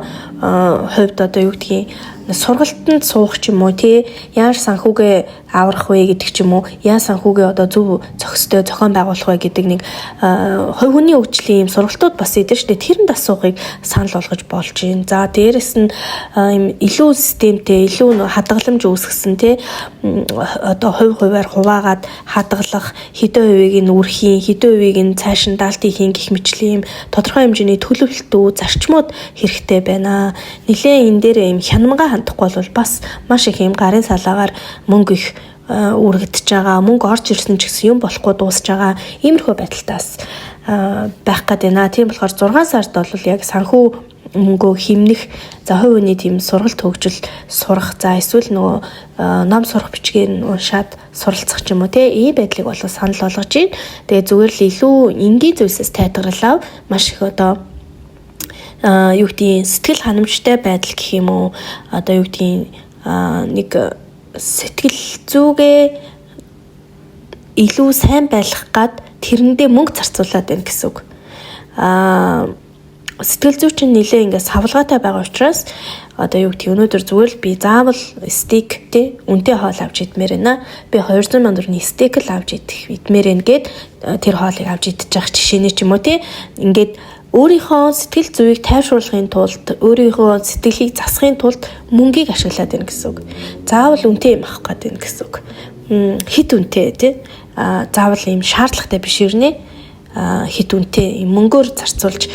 Speaker 1: хувьд одоо юу гэдгийг сургалтанд суух ч юм уу тий яаж санхүүгээ аврах вэ гэдэг ч юм уу яаж санхүүгээ одоо зөв зохистой зохион байгуулах вэ гэдэг нэг хувь хүний хөгжлийн юм сургалтууд бас идэв шүү дээ. Тэрэн асуухыг санал болгож болж байна. За дээрэс нь юм илүү системтэй илүү хадгаламж үүсгэсэн тий одоо хуваар хуваагаад хадгалах хэдэн хувийг нь үрхийн хэдэн хувийг нь цааш нь даалтыг хийн гэх мэтлийн юм тодорхой хэмжээний төлөвлөлтүүд зарчмууд хэрэгтэй байна. Нилээн энэ дээр юм хянамга хандахгүй бол бас маш их юм гарын салаагаар мөнгө их үргэж байгаа мөнгө орж ирсэн ч гэсэн юм болохгүй дуусж байгаа иймэрхүү байдалтаас байх гээд байна. Тийм болохоор 6 сард бол яг санхүү мөнгөө хэмнэх за хувь хүний тийм сургалт хөгжил сурах за эсвэл нөгөө ном сурах бичгээр нь уншаад суралцах ч юм уу те ийм байдлыг бол санал болгож байна. Тэгээ зүгээр л илүү энгийн зүйлсээс тайлбарлав маш их одоо юу гэдгийг сэтгэл ханамжтай байдал гэх юм уу одоо юу гэдгийг нэг сэтгэл зүгээ илүү сайн байлгах гад тэрэндээ мөнгө зарцуулаад байна гэсэн үг. Сэтгэл зүй чинь нэлээ ингээд савлгаатай байгаа учраас одоо юу гэдгийг өнөөдөр зүгээр л би заавал стейк тий үнэтэй хоол авч идмээр байна. Би 200 сая төгрөгийн стейк л авч идмээр байна гэд тэр хоолыг авч идчих жах жишээний ч юм уу тий ингээд өөрийнхөө сэтгэл зүйг тайвшруулахын тулд өөрийнхөө сэтгэлийг засахын тулд мөнгийг ашиглаад байна гэсэн үг. Заавал үнэтэй юм авах гэдэг байна гэсэн үг. Хит үнэтэй тий заавал юм шаардлагатай биш юрнэ хит үнэтэй мөнгөөр зарцуулж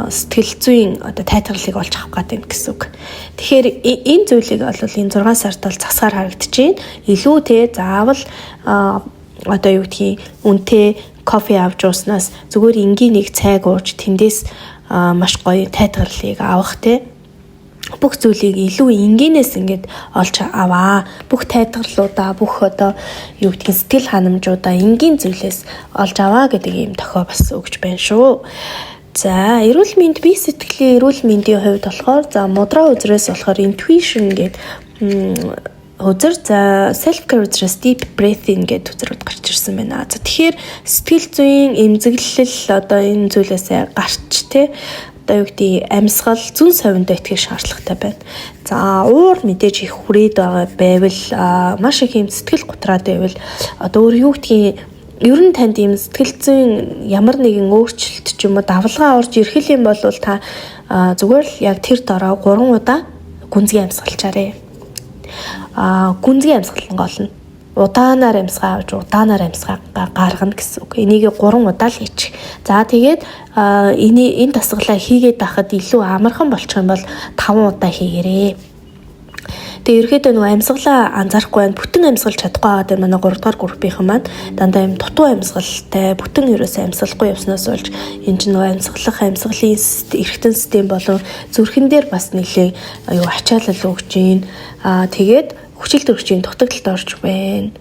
Speaker 1: сэтгэл зүйн одоо тайлбарлалыг олж авах гэдэг байна гэсэн үг. Тэгэхээр энэ зүйлийг бол энэ 6 сард бол засгаар харагдаж байна. Илүү тий заавал одоо юу гэдгийг үнэтэй кофе авч ууснаас зүгээр энгийн нэг цайг ууж тэндээс маш гоё тайлбарлалыг авах те бүх зүйлийг илүү энгийнээс ингээд олж аваа. Бүх тайлбарлалуудаа бүх одоо юу гэдгийг сэтгэл ханамжуудаа энгийн зүйлээс олж аваа гэдэг юм тохио бас өгч байна шүү. За эрүүл мэнд бие сэтгэлийн эрүүл мэндийн хувьд болохоор за мудраа үзрээс болохоор intuition гэдэг үзэр за self care үзрээс deep breathing гэдэг үзрүүд гарч ирсэн байна. За тэгэхээр сэтгэл зүйн эмзэглэл одоо энэ зүйлээсээ гарч те одоо юу гэдэг амьсгал зүн совиндоо итгэх шаардлагатай байна. За уур мэдээж их хүрээд байгаа байвал маш их юм сэтгэл готраад байвал одоо өөр юу гэдгийг ер нь танд юм сэтгэл зүйн ямар нэгэн өөрчлөлт ч юм уу давлгаа орж ирэх юм бол та зүгээр л яг тэр дороо 3 удаа гүнзгий амьсгалчаарэ. Гүнзгий амьсгал нь гол нь удаанаар амьсгаа авч удаанаар амьсгаа гаргана гэсэн үг. Энийг 3 удаа л хийчих. За тэгээд энэ дасгалаа хийгээд байхад илүү амархан болчих юм бол 5 удаа хийгээрэй. Гэтэ ерөөдөө нөгөө амьсгалаа анзаарахгүй байна. Бүтэн амьсгалж чадахгүй байгаа дээр манай 3 дугаар группийнхан маань дандаа юм дутуу амьсгалтай бүтэн ерөөсөө амьсгалахгүй явснаас болж энэ чинь нөгөө амьсгалын эргэтэн систем болон зүрхэн дээр бас нэлээ ачаалал өгч гин. Тэгээд хүчил төрөгчийн дутагдлалд орж байна.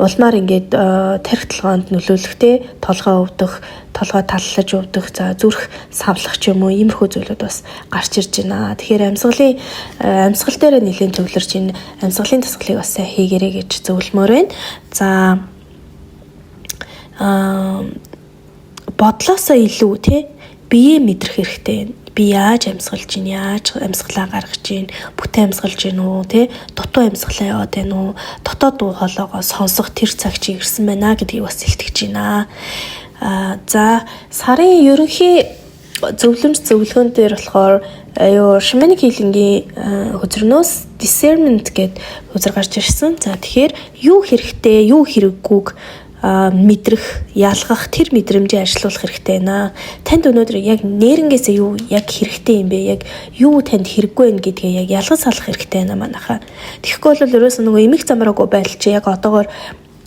Speaker 1: Улмаар ингээд тарих толгоонд нөлөөлөхтэй толгой өвдөх, толгой таллаж өвдөх, за зүрх савлах ч юм уу иймэрхүү зүйлүүд бас гарч ирж байна. Тэгэхээр амьсгал дээр нэлээд зөвлөрч энэ амьсгалын дасгалыг бас сайн хийгэрэй гэж зөвлөмөр байна. За бодлосоо илүү бие мэдрэх хэрэгтэй. Би яаж амьсгалж гин, яаж амьсгалаа гаргаж гин, бүтэн амьсгалж гин үү, дутуу амьсгалаа яваад байна уу, дотоод дуу хоолойгоо сонсох тэр цаг чи ирсэн байна гэдгийг бас илтгэж байна. За сарын ерөнхий зөвлөгөөн дээр болохоор Shamanic Healing-ийн хөзөрнөөс discernment гэдэг хөзөр гарч ирсэн. За тэгэхээр юу хэрэгтэй, юу хэрэггүйг мэдрэх, ялгах, тэр мэдрэмжийг ажилуулах хэрэгтэй байна. Танд өнөөдөр яг нэрнгээсээ юу яг хэрэгтэй юм бэ? Яг юу танд хэрэггүй вэ гэдгээ яг ялгаж салах хэрэгтэй байна манайхаа. Тэгэхгүй бол ерөөсөө нөгөө эмх замраагүй байдал чи яг одоогоор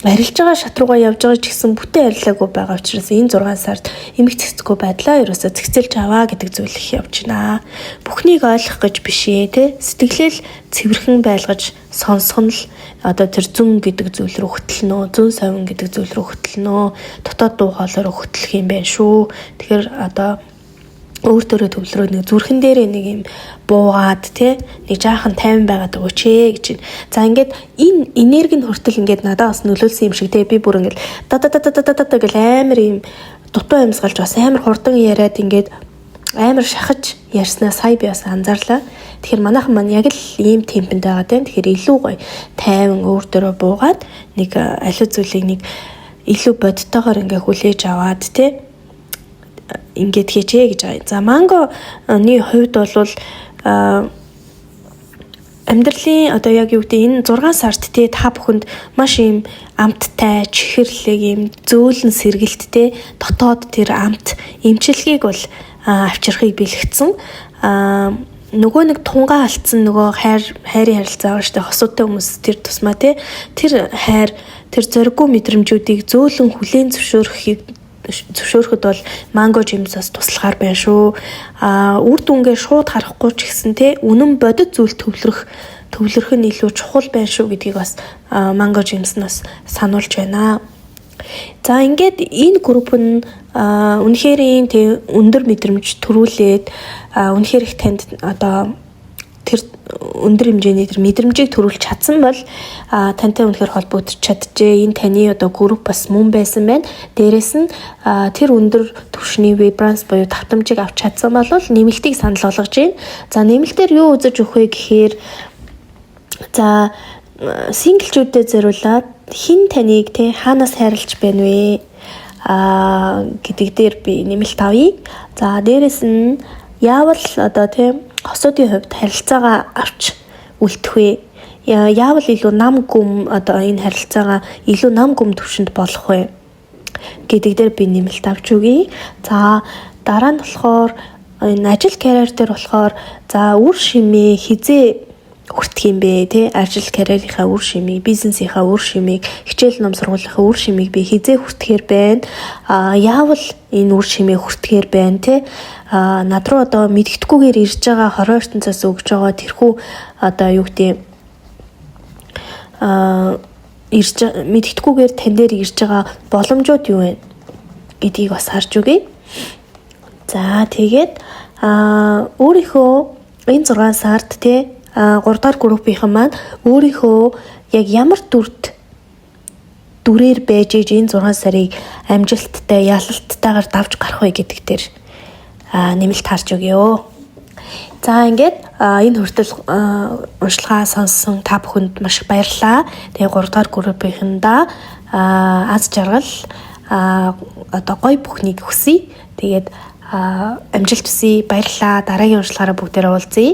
Speaker 1: арилж байгаа шат руугаа явж байгаа ч гэсэн бүтэн арилаагүй байгаа учраас энэ 6 сард эмх цэцэхгүй байдлаа ерөөсөө цэгцэлж аваа гэдэг зүйл их явж байна. Бүхнийг ойлгох гэж бишээ, сэтгэлэл цэвэрхэн байлгаж сонсох нь л тэр зүн гэдэг зүйл рүү хөтлөнө, зүн совин гэдэг зүйл рүү хөтлөнө, дотоод дуу хоолойроо хөтлөх юм байна шүү. Тэгэхээр өөр төрөө төвлөрөө нэг зүрхэн дээрээ нэг юм буугаад нэг жаахан тайван байгаад өгөөч гэж байна. За ингээд энэ энерги нь хүртэл ингээд надад бас нөлөөлсөн юм шиг би бүр ингээд да гэл амар юм дутуу амьсгалж бас амар хурдан яриад ингээд амар шахаж ярьснаа сая би бас анзаарлаа. Тэгэхээр манайхан маань яг л ийм темпэнд байгаа тийм. Тэгэхээр илүү гоё тайван өөр төрөө буугаад нэг аливаа зүйлийг нэг илүү бодтойгоор ингээ хүлээж аваад ингээд хийчээ гэж байгаа. За мангоны хувьд бол амьдралын яг юу гэдэг энэ 6 сард та бүхэнд маш юм амттай, чихэрлэг юм зөөлөн сэргэлттэй дотоод тэр амт эмчилгээг бол авчрахыг бэлэгдсэн. Нөгөө нэг тунгаа алдсан нөгөө хайрын харилцаа байгаа штэ хосуутай хүмүүс тэр тусмаа тэр хайр тэр зориггүй мэдрэмжүүдийг зөөлөн хүлээн зөвшөөрөхөд бол манго жимсаас туслахаар байна шүү. Үр дүнгээ шууд харахгүй ч гэсэн үнэн бодит зүйл төвлөрөх нь илүү чухал байна шүү гэдгийг бас манго жимснаас сануулж байна. За ингээд энэ групп нь үнэхээр өндөр мэдрэмж төрүүлээд үнэхээр их танд тэр өндөр хэмжээний тэр мэдрэмжийг төрүүлж чадсан бол тантай үнэхээр холбогдож чаджээ. Энэ таны групп бас мөн байсан байна. Дээрээс нь тэр өндөр түвшний вибранс буюу давтамжийг авч чадсан бол нэмэлтийг санал болгож байна. За нэмэлтээр юу үзэж өгөх вэ гэхээр за синглчүүдэд зориулаад хин таныг хаанаас хайрлаж байна вэ гэдэг дээр би нэмэлт авъя. За дээрээс нь яавал хосуудын хувьд харилцаагаа авч үлдэх вэ? Яавал илүү нам гүм энэ харилцаагаа илүү нам гүм төвшөнд болох вэ гэдэг дээр би нэмэлт авч өгье. За дараа нь болохоор энэ ажил карьер дээр болохоор за үр шимээ хизээ хүртэх юм бэ ажил карьерийнхаа үр шимийг, бизнесийнхаа үр шимийг, хичээл ном сургуулийнхаа үр шимийг би хизээ хүртэхээр байна. Яавал энэ үр шимээ хүртэхээр байна над руу мэдгэдэггүйгээр ирж байгаа 20 ертөнцөөс өгж байгаа тэрхүү юу гэдэг мэдгэдэггүйгээр тань дээр ирж байгаа боломжууд юу вэ гэдгийг бас харж өгье. За тэгээд өөрийнхөө энэ 6 сард 3 дахь группийнхан маань өөрийнхөө яг ямар дүрээр байж энэ 6 сарыг амжилттай, ялалттайгаар давж гарах вэ гэдэг дээр нэмэлт харж өгье. За ингээд энэ хүртэл уншлагаа сонссон та бүхэнд маш их баярлалаа. Тэгээ 3 дахь группийнхандаа аз жаргал гоё бүхнийг хүсье. Тэгээд амжилт хүсье. Баярлалаа. Дараагийн уншлагаараа бүгдээрээ уулзъя.